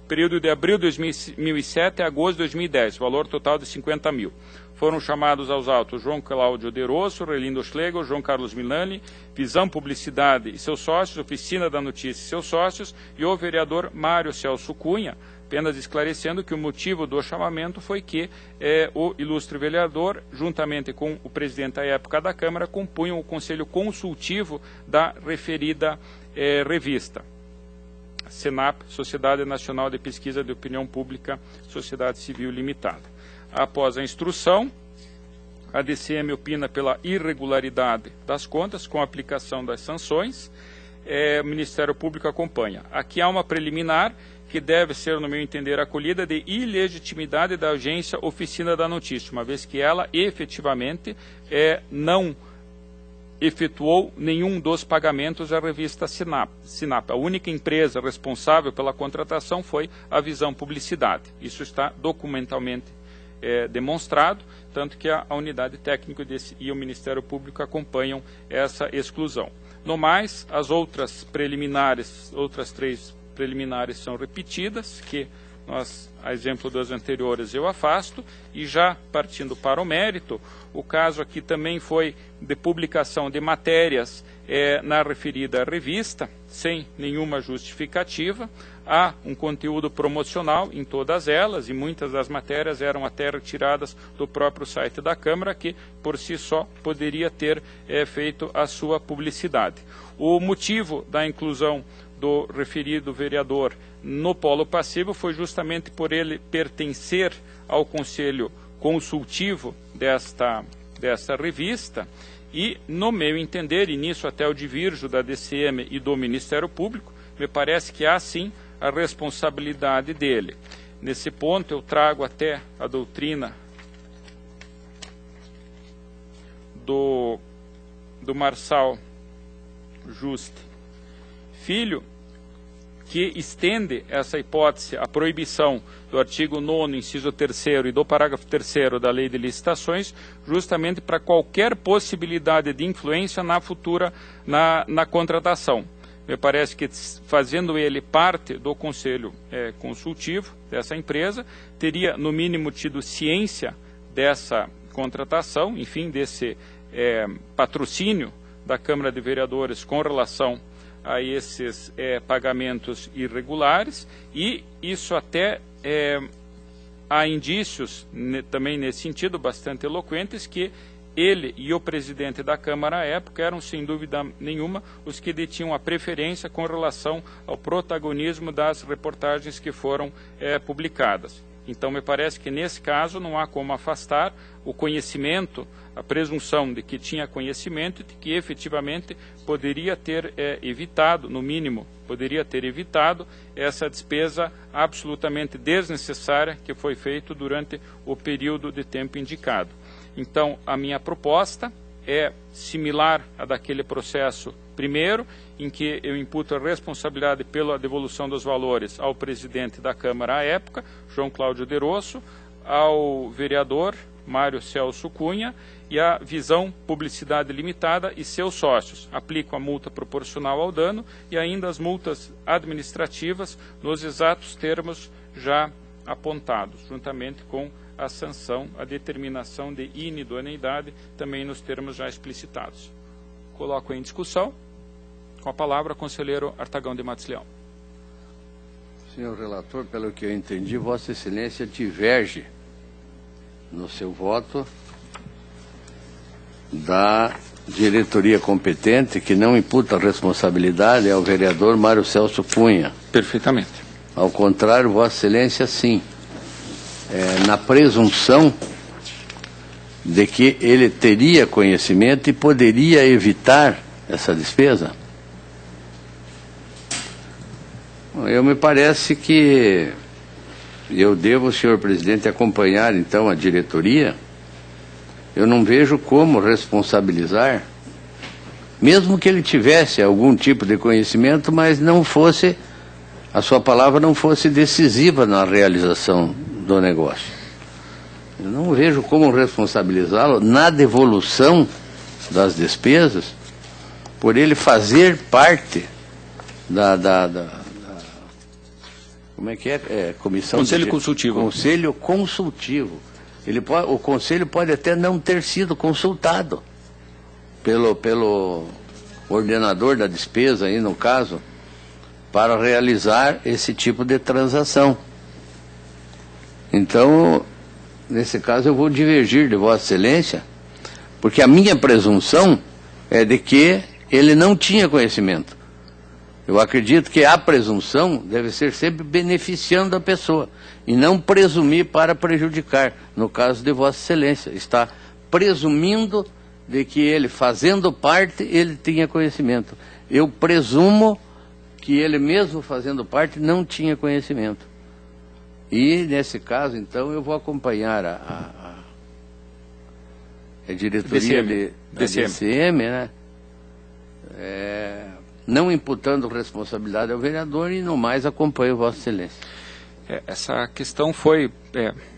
período de abril de 2007 a agosto de 2010, valor total de 50 mil. Foram chamados aos autos João Cláudio Derosso, Relindo Schlegel, João Carlos Milani, Visão Publicidade e seus sócios, Oficina da Notícia e seus sócios, e o vereador Mário Celso Cunha, apenas esclarecendo que o motivo do chamamento foi que o ilustre vereador, juntamente com o presidente à época da Câmara, compunham o conselho consultivo da referida revista. Senap, Sociedade Nacional de Pesquisa de Opinião Pública, Sociedade Civil Limitada. Após a instrução, a DCM opina pela irregularidade das contas com a aplicação das sanções. O Ministério Público acompanha. Aqui há uma preliminar que deve ser, no meu entender, acolhida de ilegitimidade da agência Oficina da Notícia, uma vez que ela efetivamente não efetuou nenhum dos pagamentos à revista Sinap. A única empresa responsável pela contratação foi a Visão Publicidade. Isso está documentalmente demonstrado, tanto que a unidade técnica e o Ministério Público acompanham essa exclusão. No mais, as outras três preliminares são repetidas, que a exemplo das anteriores eu afasto, e já partindo para o mérito, o caso aqui também foi de publicação de matérias na referida revista, sem nenhuma justificativa. Há um conteúdo promocional em todas elas, e muitas das matérias eram até retiradas do próprio site da Câmara, que por si só poderia ter feito a sua publicidade. O motivo da inclusão do referido vereador no polo passivo foi justamente por ele pertencer ao Conselho Consultivo desta revista, e, no meu entender, e nisso até eu divirjo da DCM e do Ministério Público, me parece que há sim a responsabilidade dele. Nesse ponto eu trago até a doutrina do Marçal Juste Filho, que estende essa hipótese, a proibição do artigo 9º, inciso 3º e do parágrafo 3º da Lei de Licitações, justamente para qualquer possibilidade de influência na futura, na contratação. Me parece que, fazendo ele parte do conselho consultivo dessa empresa, teria, no mínimo, tido ciência dessa contratação, enfim, desse patrocínio da Câmara de Vereadores com relação a esses pagamentos irregulares, e isso até há indícios também nesse sentido bastante eloquentes que ele e o presidente da Câmara à época eram, sem dúvida nenhuma, os que detinham a preferência com relação ao protagonismo das reportagens que foram publicadas. Então, me parece que, nesse caso, não há como afastar o conhecimento, a presunção de que tinha conhecimento e de que, efetivamente, poderia ter evitado, no mínimo, poderia ter evitado essa despesa absolutamente desnecessária que foi feita durante o período de tempo indicado. Então, a minha proposta é similar à daquele processo primeiro, em que eu imputo a responsabilidade pela devolução dos valores ao presidente da Câmara à época, João Cláudio de Rosso, ao vereador Mário Celso Cunha e à Visão Publicidade Limitada e seus sócios. Aplico a multa proporcional ao dano e ainda as multas administrativas nos exatos termos já apontados, juntamente com a sanção, a determinação de inidoneidade, também nos termos já explicitados. Coloco em discussão. Com a palavra, conselheiro Artagão de Matos Leão. Senhor relator, pelo que eu entendi, Vossa Excelência diverge no seu voto da diretoria competente, que não imputa responsabilidade ao vereador Mário Celso Cunha. Perfeitamente. Ao contrário, Vossa Excelência, sim. Na presunção de que ele teria conhecimento e poderia evitar essa despesa. Eu me parece que eu devo, senhor presidente, acompanhar então a diretoria. Eu não vejo como responsabilizar, mesmo que ele tivesse algum tipo de conhecimento, mas não fosse, a sua palavra não fosse decisiva na realização do negócio. Eu não vejo como responsabilizá-lo na devolução das despesas por ele fazer parte como é que é? Comissão Conselho Consultivo. Conselho Consultivo. O Conselho pode até não ter sido consultado pelo ordenador da despesa, aí no caso, para realizar esse tipo de transação. Então, nesse caso, eu vou divergir de Vossa Excelência, porque a minha presunção é de que ele não tinha conhecimento. Eu acredito que a presunção deve ser sempre beneficiando a pessoa e não presumir para prejudicar. No caso de Vossa Excelência, está presumindo de que ele, fazendo parte, ele tinha conhecimento. Eu presumo que ele, mesmo fazendo parte, não tinha conhecimento. E, nesse caso, então, eu vou acompanhar a diretoria da DCM, né? Não imputando responsabilidade ao vereador e, no mais, acompanho Vossa Excelência. Essa questão foi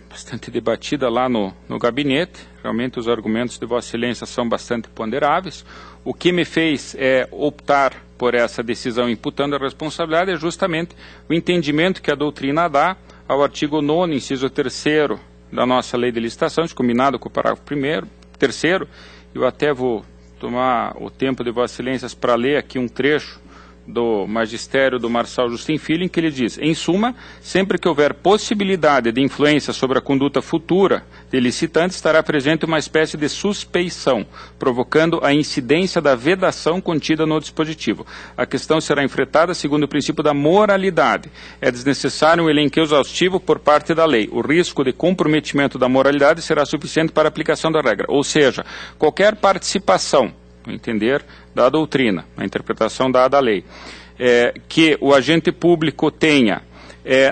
bastante debatida lá no gabinete. Realmente, os argumentos de Vossa Excelência são bastante ponderáveis. O que me fez optar por essa decisão imputando a responsabilidade é justamente o entendimento que a doutrina dá ao artigo 9º, inciso 3º da nossa Lei de Licitações, combinado com o parágrafo 3º. Eu até vou tomar o tempo de Vossa Excelências para ler aqui um trecho do magistério do Marçal Justin Filho, em que ele diz: em suma, sempre que houver possibilidade de influência sobre a conduta futura de licitante, estará presente uma espécie de suspeição, provocando a incidência da vedação contida no dispositivo. A questão será enfrentada segundo o princípio da moralidade. É desnecessário um elenco exaustivo por parte da lei. O risco de comprometimento da moralidade será suficiente para a aplicação da regra. Ou seja, qualquer participação, no entender da doutrina, na interpretação dada à lei, que o agente público tenha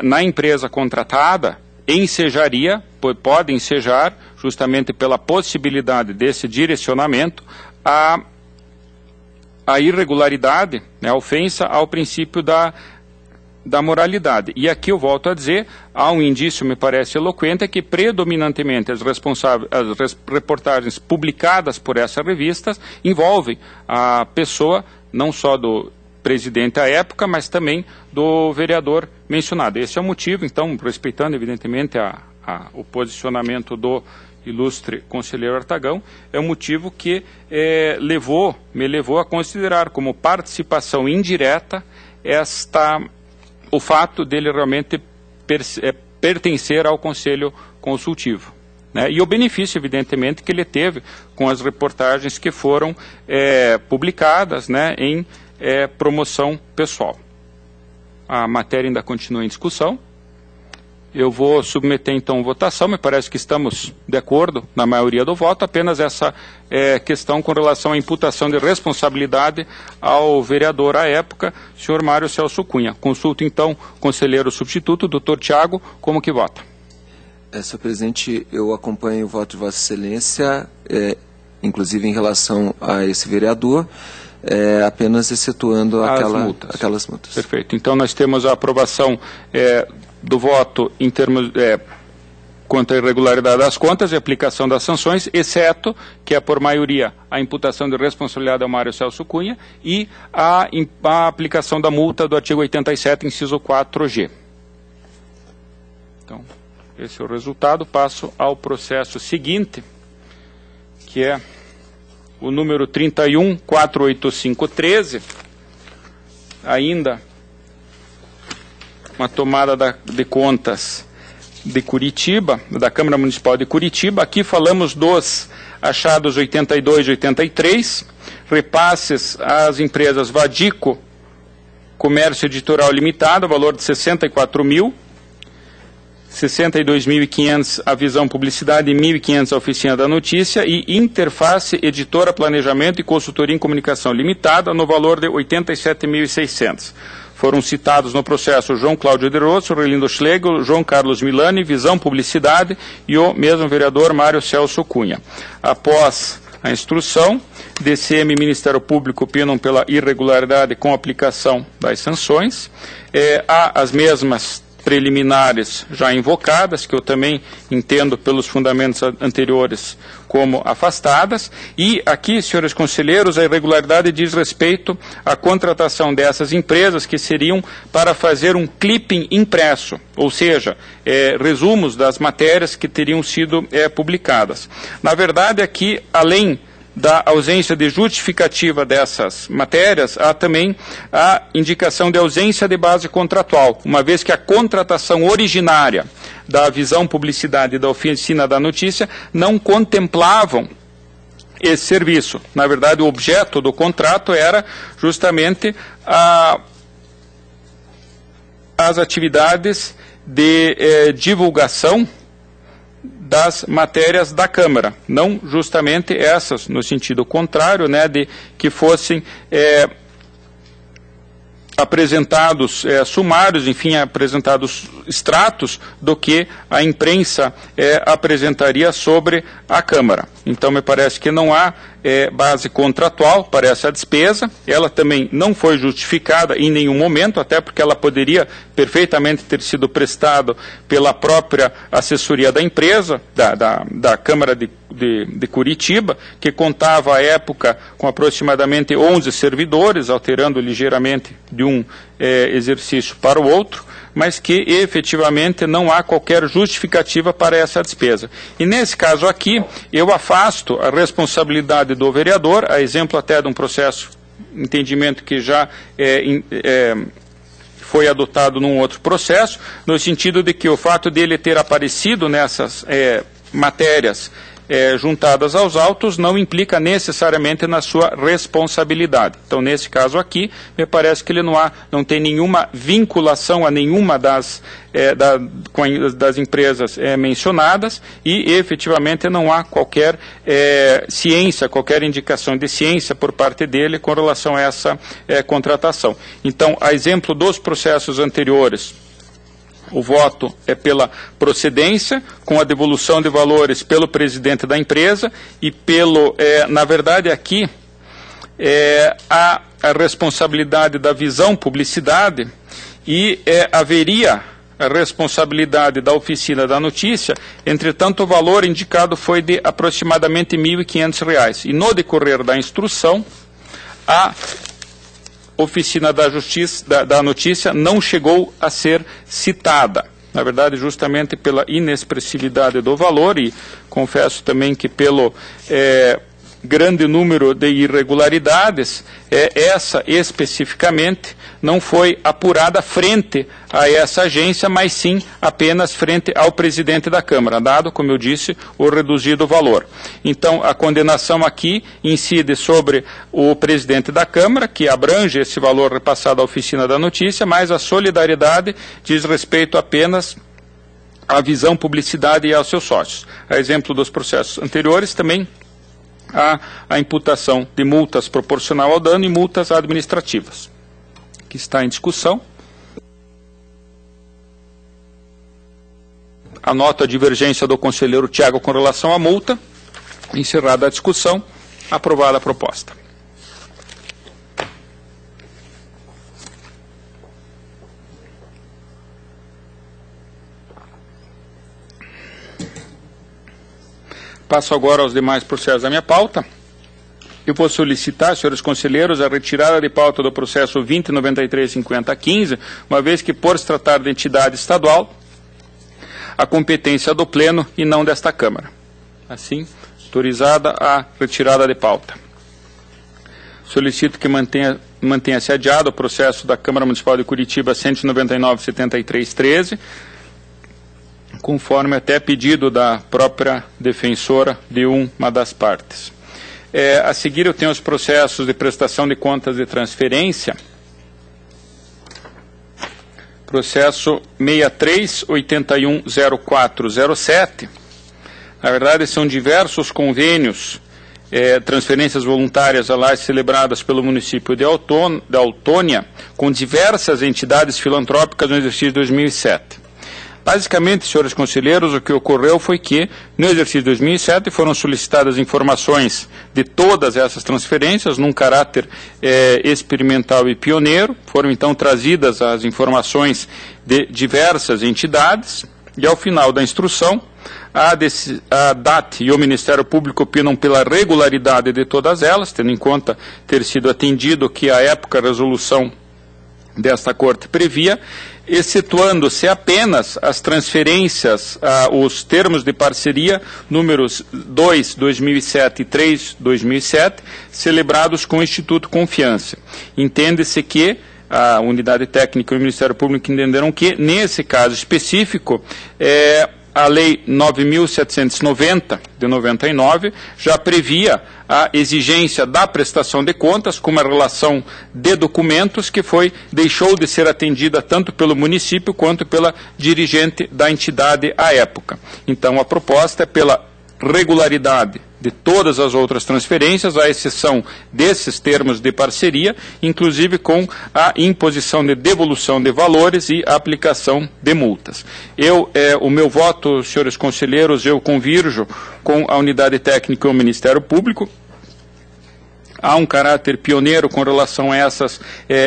na empresa contratada, ensejaria, pode ensejar, justamente pela possibilidade desse direcionamento, a irregularidade, a ofensa ao princípio da da moralidade. E aqui eu volto a dizer, há um indício, me parece eloquente, é que predominantemente as reportagens publicadas por essas revistas envolvem a pessoa, não só do presidente à época, mas também do vereador mencionado. Esse é o motivo, então, respeitando evidentemente o posicionamento do ilustre conselheiro Artagão, é o motivo que me levou a considerar como participação indireta o fato dele realmente pertencer ao Conselho Consultivo, né? E o benefício, evidentemente, que ele teve com as reportagens que foram publicadas, né, em promoção pessoal. A matéria ainda continua em discussão. Eu vou submeter, então, votação. Me parece que estamos de acordo na maioria do voto, apenas essa questão com relação à imputação de responsabilidade ao vereador à época, senhor Mário Celso Cunha. Consulto, então, o conselheiro substituto, doutor Tiago, como que vota? Senhor presidente, eu acompanho o voto de Vossa Excelência, inclusive em relação a esse vereador, apenas excetuando aquelas multas. Perfeito. Então, nós temos a aprovação do voto em termos quanto à irregularidade das contas e aplicação das sanções, exceto que é por maioria a imputação de responsabilidade ao Mário Celso Cunha e a aplicação da multa do artigo 87, inciso 4G. Então, esse é o resultado. Passo ao processo seguinte, que é o número 31.48513, ainda uma tomada de contas de Curitiba, da Câmara Municipal de Curitiba. Aqui falamos dos achados 82 e 83, repasses às empresas Vadico Comércio Editorial Limitado, valor de 64 mil, 62.500 a Visão Publicidade e 1.500 a Oficina da Notícia, e Interface Editora Planejamento e Consultoria em Comunicação Limitada, no valor de 87.600. Foram citados no processo João Cláudio de Rosso, Relindo Schlegel, João Carlos Milani, Visão Publicidade e o mesmo vereador Mário Celso Cunha. Após a instrução, DCM e Ministério Público opinam pela irregularidade com aplicação das sanções. Há as mesmas preliminares já invocadas, que eu também entendo pelos fundamentos anteriores como afastadas, e aqui, senhores conselheiros, a irregularidade diz respeito à contratação dessas empresas que seriam para fazer um clipping impresso, ou seja, resumos das matérias que teriam sido publicadas. Na verdade, aqui, além da ausência de justificativa dessas matérias, há também a indicação de ausência de base contratual, uma vez que a contratação originária da Visão Publicidade e da Oficina da Notícia não contemplavam esse serviço. Na verdade, o objeto do contrato era justamente as atividades de divulgação das matérias da Câmara, não justamente essas, no sentido contrário, né, de que fossem apresentados sumários, enfim, apresentados extratos do que a imprensa apresentaria sobre a Câmara. Então, me parece que não há base contratual para essa despesa. Ela também não foi justificada em nenhum momento, até porque ela poderia perfeitamente ter sido prestada pela própria assessoria da empresa, da Câmara de Curitiba, que contava à época com aproximadamente 11 servidores, alterando ligeiramente de um exercício para o outro, mas que efetivamente não há qualquer justificativa para essa despesa. E nesse caso aqui, eu afasto a responsabilidade do vereador, a exemplo até de um processo, entendimento que já foi adotado num outro processo, no sentido de que o fato dele ter aparecido nessas matérias juntadas aos autos não implica necessariamente na sua responsabilidade. Então, nesse caso aqui, me parece que ele não tem nenhuma vinculação a nenhuma das empresas mencionadas e, efetivamente, não há qualquer ciência, qualquer indicação de ciência por parte dele com relação a essa contratação. Então, a exemplo dos processos anteriores, o voto é pela procedência, com a devolução de valores pelo presidente da empresa e na verdade aqui, a responsabilidade da Visão Publicidade e haveria a responsabilidade da oficina da notícia. Entretanto, o valor indicado foi de aproximadamente R$ 1.500. E no decorrer da instrução, a oficina da justiça da notícia não chegou a ser citada. Na verdade, justamente pela inexpressividade do valor, e confesso também que pelo grande número de irregularidades, essa especificamente não foi apurada frente a essa agência, mas sim apenas frente ao presidente da Câmara, dado, como eu disse, o reduzido valor. Então, a condenação aqui incide sobre o presidente da Câmara, que abrange esse valor repassado à oficina da notícia, mas a solidariedade diz respeito apenas à visão, publicidade e aos seus sócios. A exemplo dos processos anteriores, também há a imputação de multas proporcional ao dano e multas administrativas, que está em discussão. Anoto a divergência do conselheiro Tiago com relação à multa. Encerrada a discussão, aprovada a proposta. Passo agora aos demais processos da minha pauta. Eu vou solicitar, senhores conselheiros, a retirada de pauta do processo 2093-5015, uma vez que, por se tratar de entidade estadual, a competência do Pleno e não desta Câmara. Assim, autorizada a retirada de pauta. Solicito que mantenha-se adiado o processo da Câmara Municipal de Curitiba 199-7313, conforme até pedido da própria defensora de uma das partes. A seguir, eu tenho os processos de prestação de contas de transferência. Processo 63810407. Na verdade, são diversos convênios, transferências voluntárias a lajes celebradas pelo município de Autônia, com diversas entidades filantrópicas no exercício de 2007. Basicamente, senhores conselheiros, o que ocorreu foi que, no exercício de 2007, foram solicitadas informações de todas essas transferências, num caráter experimental e pioneiro. Foram, então, trazidas as informações de diversas entidades, e, ao final da instrução, a DAT e o Ministério Público opinam pela regularidade de todas elas, tendo em conta ter sido atendido que, à época, a resolução desta Corte previa, excetuando-se apenas as transferências, os termos de parceria números 2, 2007 e 3, 2007, celebrados com o Instituto Confiança. Entende-se que a Unidade Técnica e o Ministério Público entenderam que, nesse caso específico, a Lei 9.790, de 99, já previa a exigência da prestação de contas com uma relação de documentos que deixou de ser atendida tanto pelo município quanto pela dirigente da entidade à época. Então, a proposta é pela regularidade de todas as outras transferências, à exceção desses termos de parceria, inclusive com a imposição de devolução de valores e a aplicação de multas. O meu voto, senhores conselheiros, eu convirjo com a Unidade Técnica e o Ministério Público. Há um caráter pioneiro com relação a essas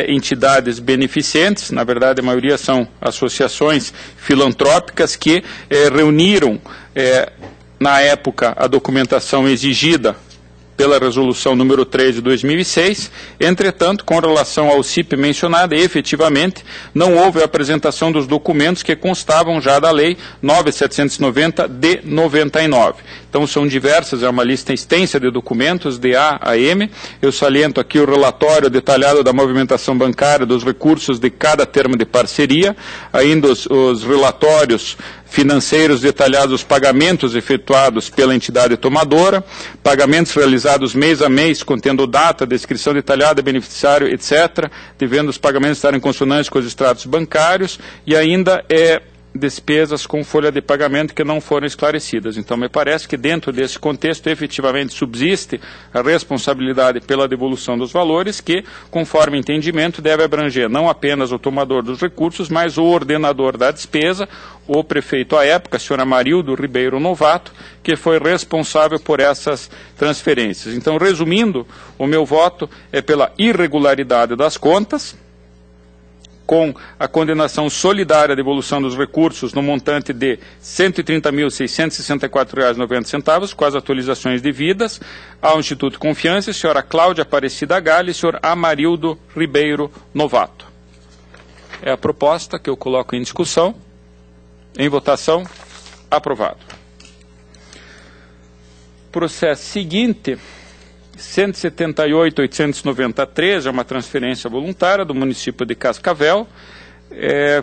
entidades beneficentes. Na verdade, a maioria são associações filantrópicas que reuniram na época, a documentação exigida pela resolução número 3 de 2006, entretanto, com relação ao CIP mencionado, efetivamente, não houve a apresentação dos documentos que constavam já da Lei 9.790 de 99. Então, são diversas, é uma lista extensa de documentos, de A a M. Eu saliento aqui o relatório detalhado da movimentação bancária, dos recursos de cada termo de parceria, ainda os relatórios financeiros detalhados, os pagamentos efetuados pela entidade tomadora, pagamentos realizados mês a mês, contendo data, descrição detalhada, beneficiário, etc., devendo os pagamentos estarem consonantes com os extratos bancários, e ainda despesas com folha de pagamento que não foram esclarecidas. Então, me parece que dentro desse contexto, efetivamente, subsiste a responsabilidade pela devolução dos valores que, conforme entendimento, deve abranger não apenas o tomador dos recursos, mas o ordenador da despesa, o prefeito à época, a senhora Marildo Ribeiro Novato, que foi responsável por essas transferências. Então, resumindo, o meu voto é pela irregularidade das contas, com a condenação solidária de devolução dos recursos no montante de R$ 130.664,90, com as atualizações devidas, ao Instituto Confiança, senhora Cláudia Aparecida Galli e senhor Amarildo Ribeiro Novato. É a proposta que eu coloco em discussão. Em votação, aprovado. Processo seguinte, 178.893, é uma transferência voluntária do município de Cascavel,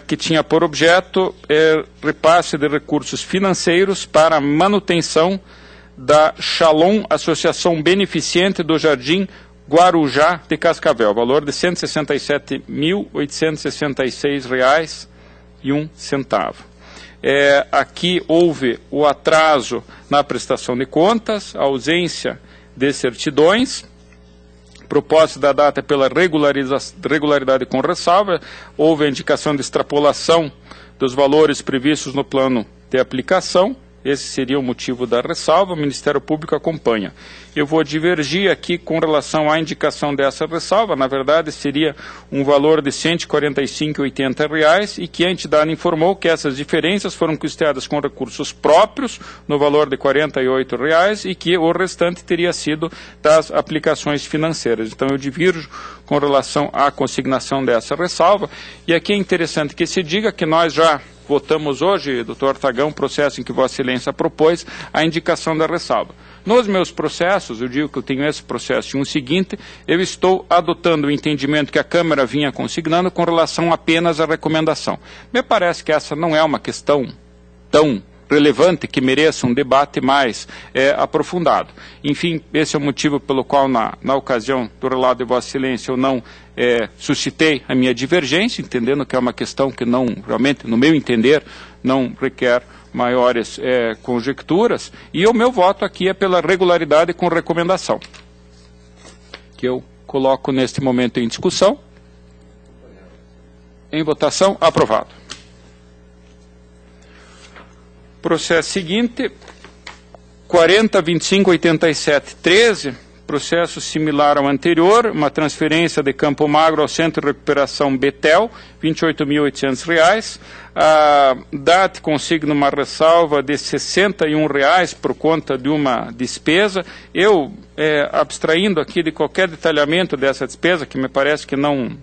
que tinha por objeto repasse de recursos financeiros para manutenção da Shalom, Associação Beneficente do Jardim Guarujá de Cascavel, valor de R$ 167.866,01. Aqui houve o atraso na prestação de contas, a ausência de certidões, proposta da data pela regularidade com ressalva, houve a indicação de extrapolação dos valores previstos no plano de aplicação. Esse seria o motivo da ressalva, o Ministério Público acompanha. Eu vou divergir aqui com relação à indicação dessa ressalva, na verdade seria um valor de R$ 145,80 e que a entidade informou que essas diferenças foram custeadas com recursos próprios, no valor de R$ 48,00 e que o restante teria sido das aplicações financeiras. Então eu divirjo com relação à consignação dessa ressalva, e aqui é interessante que se diga que nós já votamos hoje, doutor Artagão, processo em que Vossa Excelência propôs a indicação da ressalva. Nos meus processos, eu digo que eu tenho esse processo e um seguinte, eu estou adotando o entendimento que a Câmara vinha consignando com relação apenas à recomendação. Me parece que essa não é uma questão tão relevante que mereça um debate mais aprofundado. Enfim, esse é o motivo pelo qual, na ocasião do relato de Vossa Excelência, eu não suscitei a minha divergência, entendendo que é uma questão que não, realmente, no meu entender, não requer maiores conjecturas, e o meu voto aqui é pela regularidade com recomendação, que eu coloco neste momento em discussão. Em votação, aprovado. Processo seguinte, 40.25.87.13, processo similar ao anterior, uma transferência de Campo Magro ao Centro de Recuperação Betel, R$ 28.800. A DAT consigna uma ressalva de R$ 61,00 por conta de uma despesa. Eu, abstraindo aqui de qualquer detalhamento dessa despesa, que me parece que não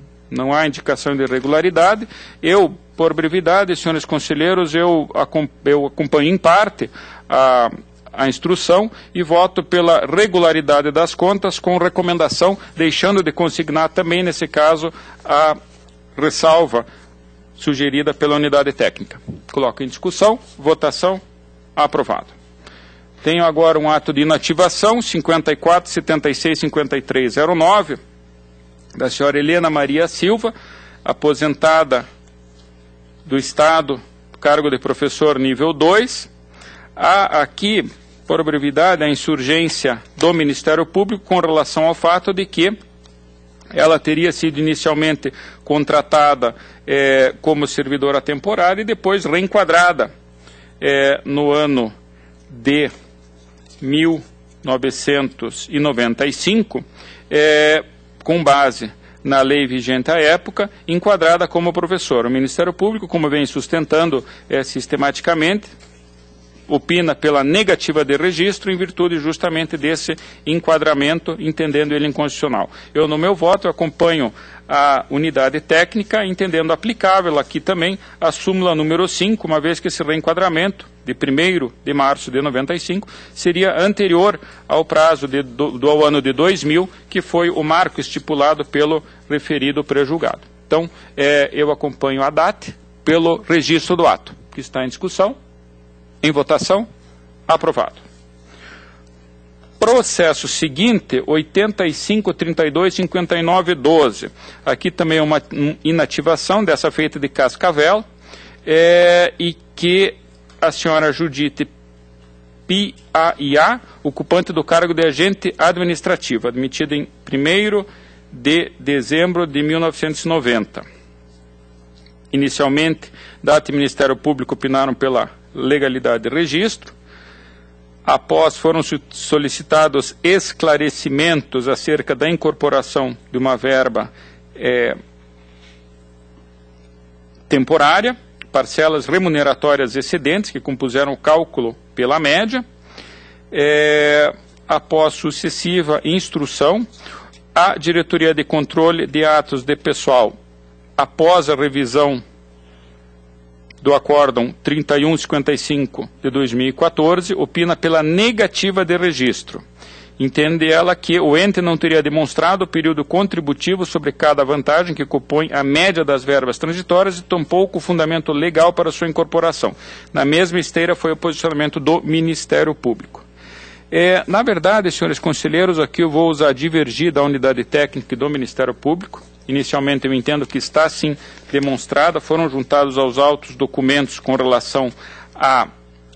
há indicação de irregularidade, eu, por brevidade, senhores conselheiros, eu acompanho em parte a instrução e voto pela regularidade das contas com recomendação, deixando de consignar também, nesse caso, a ressalva sugerida pela unidade técnica. Coloco em discussão, votação, aprovado. Tenho agora um ato de inativação, 54.76.53.09, da senhora Helena Maria Silva, aposentada do Estado, cargo de professor nível 2. Há aqui, por brevidade, a insurgência do Ministério Público com relação ao fato de que ela teria sido inicialmente contratada como servidora temporária e depois reenquadrada no ano de 1995, com base na lei vigente à época, enquadrada como professor. O Ministério Público, como vem sustentando sistematicamente, opina pela negativa de registro em virtude justamente desse enquadramento, entendendo ele inconstitucional. Eu, no meu voto, acompanho a unidade técnica, entendendo aplicável aqui também a súmula número 5, uma vez que esse reenquadramento, de 1º de março de 95, seria anterior ao prazo ao ano de 2000, que foi o marco estipulado pelo referido pré-julgado. Então, eu acompanho a DAT pelo registro do ato, que está em discussão. Em votação, aprovado. Processo seguinte, 85.32.59.12. Aqui também é uma inativação, dessa feita de Cascavel, e que a senhora Judite Piaia, ocupante do cargo de agente administrativo, admitida em 1º de dezembro de 1990. Inicialmente, DAT e Ministério Público opinaram pela legalidade de registro. Após foram solicitados esclarecimentos acerca da incorporação de uma verba temporária, parcelas remuneratórias excedentes, que compuseram o cálculo pela média. Após sucessiva instrução, a Diretoria de Controle de Atos de Pessoal, após a revisão do Acórdão 3155 de 2014, opina pela negativa de registro. Entende ela que o ente não teria demonstrado o período contributivo sobre cada vantagem que compõe a média das verbas transitórias e tampouco o fundamento legal para sua incorporação. Na mesma esteira foi o posicionamento do Ministério Público. Na verdade, senhores conselheiros, aqui eu vou usar divergir da unidade técnica e do Ministério Público. Inicialmente eu entendo que está sim demonstrada, foram juntados aos autos documentos com relação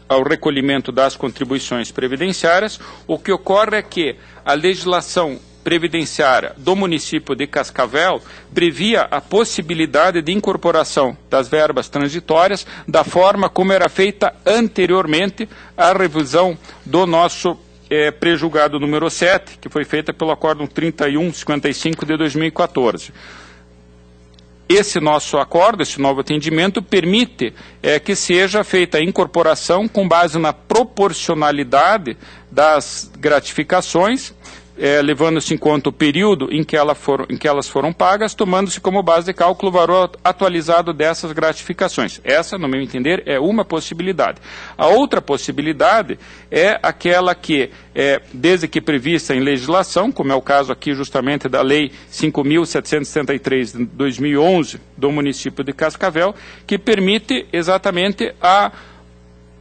ao recolhimento das contribuições previdenciárias. O que ocorre é que a legislação previdenciária do município de Cascavel previa a possibilidade de incorporação das verbas transitórias da forma como era feita anteriormente à revisão do nosso pré-julgado número 7, que foi feita pelo Acórdão 3155 de 2014. Esse nosso acordo, esse novo atendimento, permite que seja feita a incorporação com base na proporcionalidade das gratificações, levando-se em conta o período em que elas foram pagas, tomando-se como base de cálculo o valor atualizado dessas gratificações. Essa, no meu entender, é uma possibilidade. A outra possibilidade é aquela que, desde que prevista em legislação, como é o caso aqui justamente da Lei 5.763 de 2011 do município de Cascavel, que permite exatamente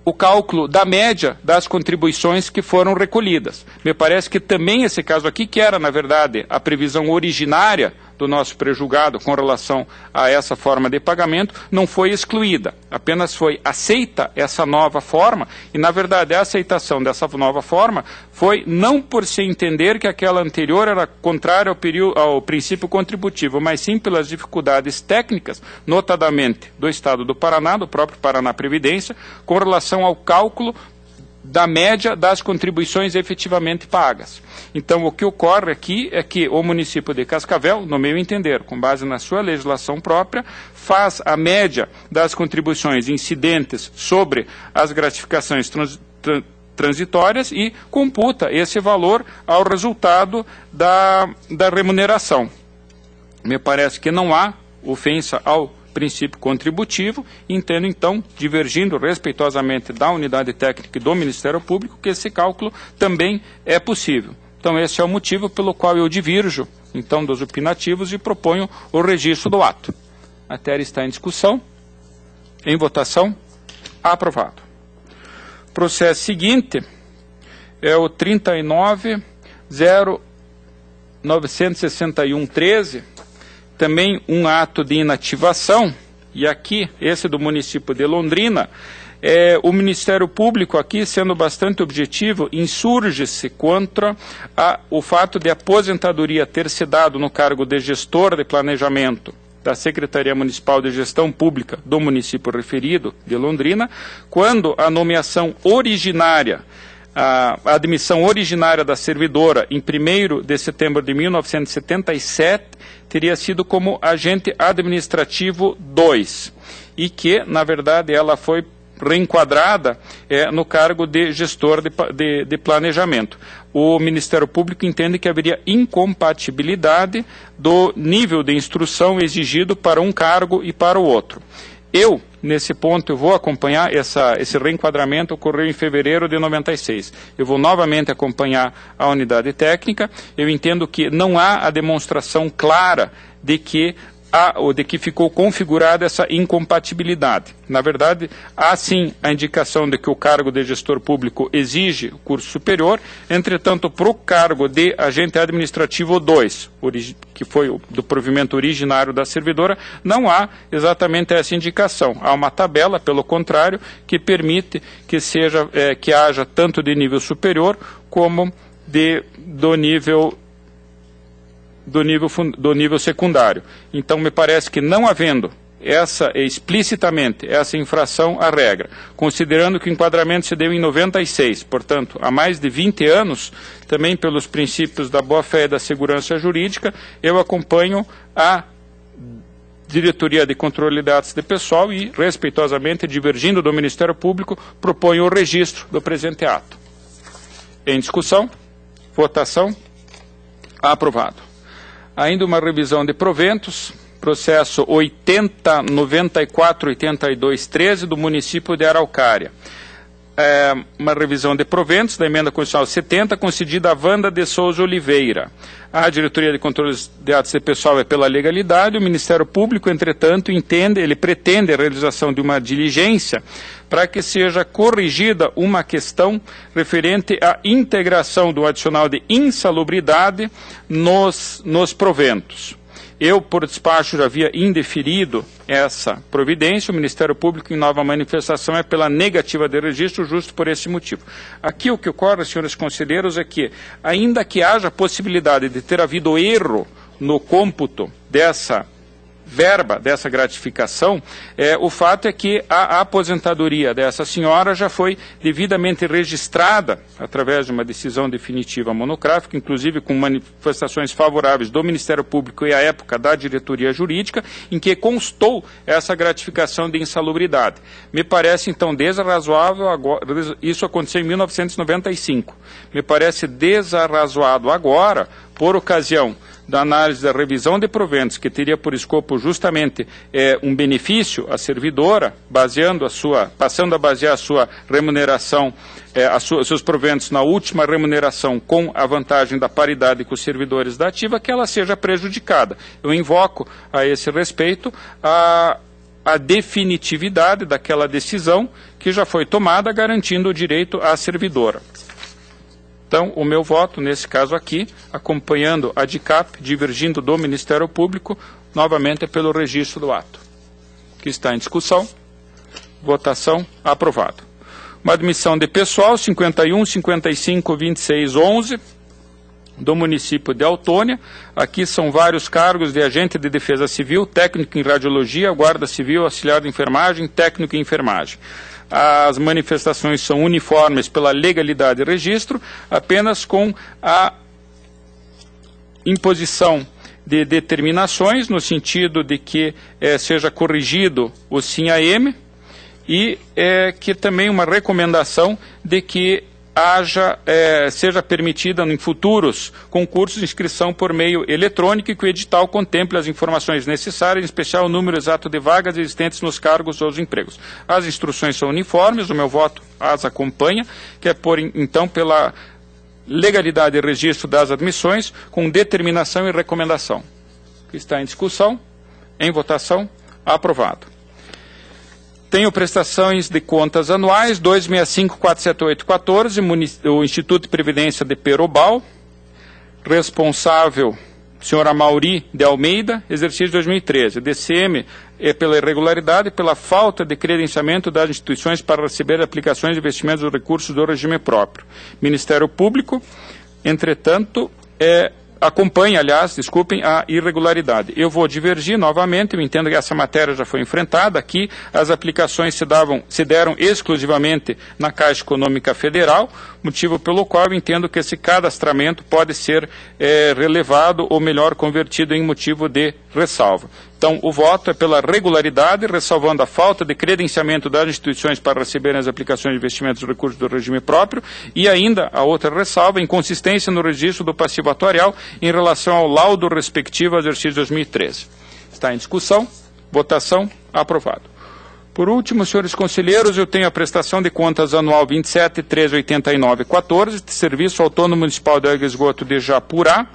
o cálculo da média das contribuições que foram recolhidas. Me parece que também esse caso aqui, que era, na verdade, a previsão originária do nosso pré-julgado com relação a essa forma de pagamento, não foi excluída. Apenas foi aceita essa nova forma e, na verdade, a aceitação dessa nova forma foi não por se entender que aquela anterior era contrária ao princípio contributivo, mas sim pelas dificuldades técnicas, notadamente do Estado do Paraná, do próprio Paraná Previdência, com relação ao cálculo da média das contribuições efetivamente pagas. Então, o que ocorre aqui é que o município de Cascavel, no meu entender, com base na sua legislação própria, faz a média das contribuições incidentes sobre as gratificações transitórias e computa esse valor ao resultado da remuneração. Me parece que não há ofensa ao princípio contributivo, entendo então, divergindo respeitosamente da unidade técnica e do Ministério Público, que esse cálculo também é possível. Então esse é o motivo pelo qual eu divirjo, então, dos opinativos e proponho o registro do ato. A matéria está em discussão, em votação, aprovado. Processo seguinte é o 39.0961.13, também um ato de inativação, e aqui, esse do município de Londrina, o Ministério Público aqui, sendo bastante objetivo, insurge-se contra o fato de a aposentadoria ter se dado no cargo de gestor de planejamento da Secretaria Municipal de Gestão Pública do município referido de Londrina, quando a nomeação originária, a admissão originária da servidora em 1º de setembro de 1977 teria sido como agente administrativo 2 e que, na verdade, ela foi reenquadrada no cargo de gestor de planejamento. O Ministério Público entende que haveria incompatibilidade do nível de instrução exigido para um cargo e para o outro. Eu, nesse ponto, eu vou acompanhar esse reenquadramento, ocorreu em fevereiro de 96. Eu vou novamente acompanhar a unidade técnica. Eu entendo que não há a demonstração clara de que ficou configurada essa incompatibilidade. Na verdade, há sim a indicação de que o cargo de gestor público exige curso superior, entretanto, para o cargo de agente administrativo 2, que foi do provimento originário da servidora, não há exatamente essa indicação. Há uma tabela, pelo contrário, que permite que haja tanto de nível superior como do nível secundário. Então, me parece que não havendo explicitamente essa infração à regra, considerando que o enquadramento se deu em 96, portanto, há mais de 20 anos, também pelos princípios da boa-fé e da segurança jurídica, eu acompanho a Diretoria de Controle de Atos de Pessoal e, respeitosamente, divergindo do Ministério Público, propõe o registro do presente ato. Em discussão, votação, aprovado. Ainda uma revisão de proventos, processo 8094-8213 do município de Araucária. Uma revisão de proventos da emenda constitucional 70, concedida a Wanda de Souza Oliveira. A Diretoria de Controle de Atos de Pessoal é pela legalidade, o Ministério Público, entretanto, pretende a realização de uma diligência para que seja corrigida uma questão referente à integração do adicional de insalubridade nos proventos. Eu, por despacho, já havia indeferido essa providência. O Ministério Público, em nova manifestação, é pela negativa de registro, justo por esse motivo. Aqui o que ocorre, senhores conselheiros, é que, ainda que haja possibilidade de ter havido erro no cômputo dessa verba, dessa gratificação, o fato é que a aposentadoria dessa senhora já foi devidamente registrada através de uma decisão definitiva monográfica, inclusive com manifestações favoráveis do Ministério Público e à época da diretoria jurídica, em que constou essa gratificação de insalubridade. Me parece então desarrazoável, isso aconteceu em 1995, me parece desarrazoado agora, por ocasião da análise da revisão de proventos, que teria por escopo justamente um benefício à servidora, passando a basear a sua remuneração, seus proventos na última remuneração com a vantagem da paridade com os servidores da ativa, que ela seja prejudicada. Eu invoco a esse respeito a definitividade daquela decisão que já foi tomada, garantindo o direito à servidora. Então, o meu voto, nesse caso aqui, acompanhando a DICAP, divergindo do Ministério Público, novamente é pelo registro do ato, que está em discussão. Votação, aprovado. Uma admissão de pessoal, 51, 55, 26, 11, do município de Autônia. Aqui são vários cargos de agente de defesa civil, técnico em radiologia, guarda civil, auxiliar de enfermagem, técnico em enfermagem. As manifestações são uniformes pela legalidade e registro, apenas com a imposição de determinações, no sentido de que seja corrigido o SIM-AM e que também uma recomendação de que seja permitida em futuros concursos de inscrição por meio eletrônico e que o edital contemple as informações necessárias, em especial o número exato de vagas existentes nos cargos ou os empregos. As instruções são uniformes, o meu voto as acompanha, que é então pela legalidade e registro das admissões, com determinação e recomendação. Que está em discussão, em votação, aprovado. Tenho prestações de contas anuais, 265-478-14, o Instituto de Previdência de Perobal, responsável, senhora Mauri de Almeida, exercício 2013. DCM é pela irregularidade e pela falta de credenciamento das instituições para receber aplicações de investimentos dos recursos do regime próprio. Ministério Público, entretanto, acompanha, aliás, desculpem, a irregularidade. Eu vou divergir novamente, eu entendo que essa matéria já foi enfrentada. Aqui as aplicações se deram exclusivamente na Caixa Econômica Federal, motivo pelo qual eu entendo que esse cadastramento pode ser relevado ou melhor convertido em motivo de ressalva. Então, o voto é pela regularidade, ressalvando a falta de credenciamento das instituições para receberem as aplicações de investimentos dos recursos do regime próprio e ainda a outra ressalva, inconsistência no registro do passivo atuarial em relação ao laudo respectivo ao exercício 2013. Está em discussão, votação, aprovado. Por último, senhores conselheiros, eu tenho a prestação de contas anual 27.389.14, de Serviço Autônomo Municipal de Água e Esgoto de Japurá.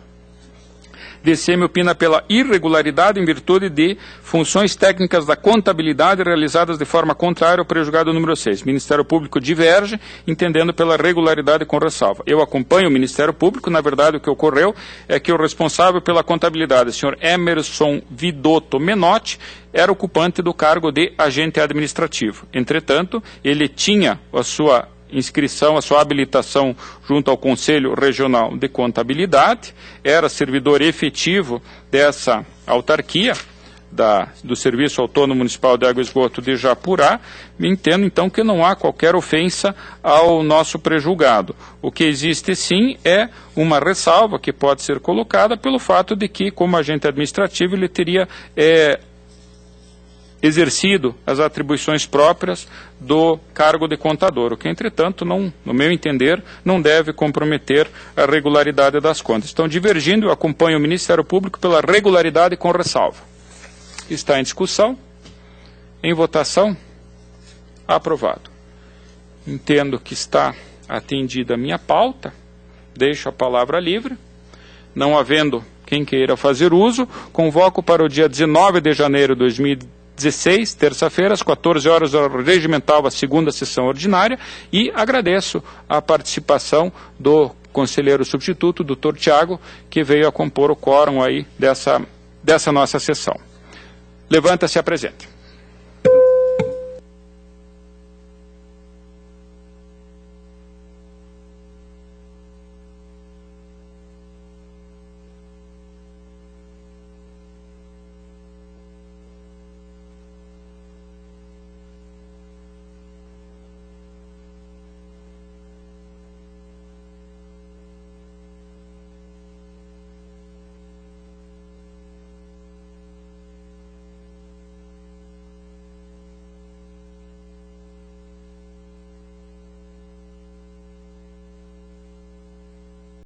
DCM opina pela irregularidade em virtude de funções técnicas da contabilidade realizadas de forma contrária ao prejulgado número 6. Ministério Público diverge, entendendo pela regularidade com ressalva. Eu acompanho o Ministério Público, na verdade o que ocorreu é que o responsável pela contabilidade, o senhor Emerson Vidotto Menotti, era ocupante do cargo de agente administrativo. Entretanto, ele tinha a sua inscrição, a sua habilitação junto ao Conselho Regional de Contabilidade, era servidor efetivo dessa autarquia, do Serviço Autônomo Municipal de Água e Esgoto de Japurá. Entendo então que não há qualquer ofensa ao nosso prejulgado. O que existe sim é uma ressalva que pode ser colocada pelo fato de que, como agente administrativo, ele teria exercido as atribuições próprias do cargo de contador, o que, entretanto, não, no meu entender, não deve comprometer a regularidade das contas. Então, divergindo, eu acompanho o Ministério Público pela regularidade com ressalva. Está em discussão, em votação, aprovado. Entendo que está atendida a minha pauta, deixo a palavra livre, não havendo quem queira fazer uso, convoco para o dia 19 de janeiro de 2016, terça-feira, às 14 horas, regimental, a segunda sessão ordinária, e agradeço a participação do conselheiro substituto, doutor Tiago, que veio a compor o quórum aí dessa nossa sessão. Levanta-se e apresente.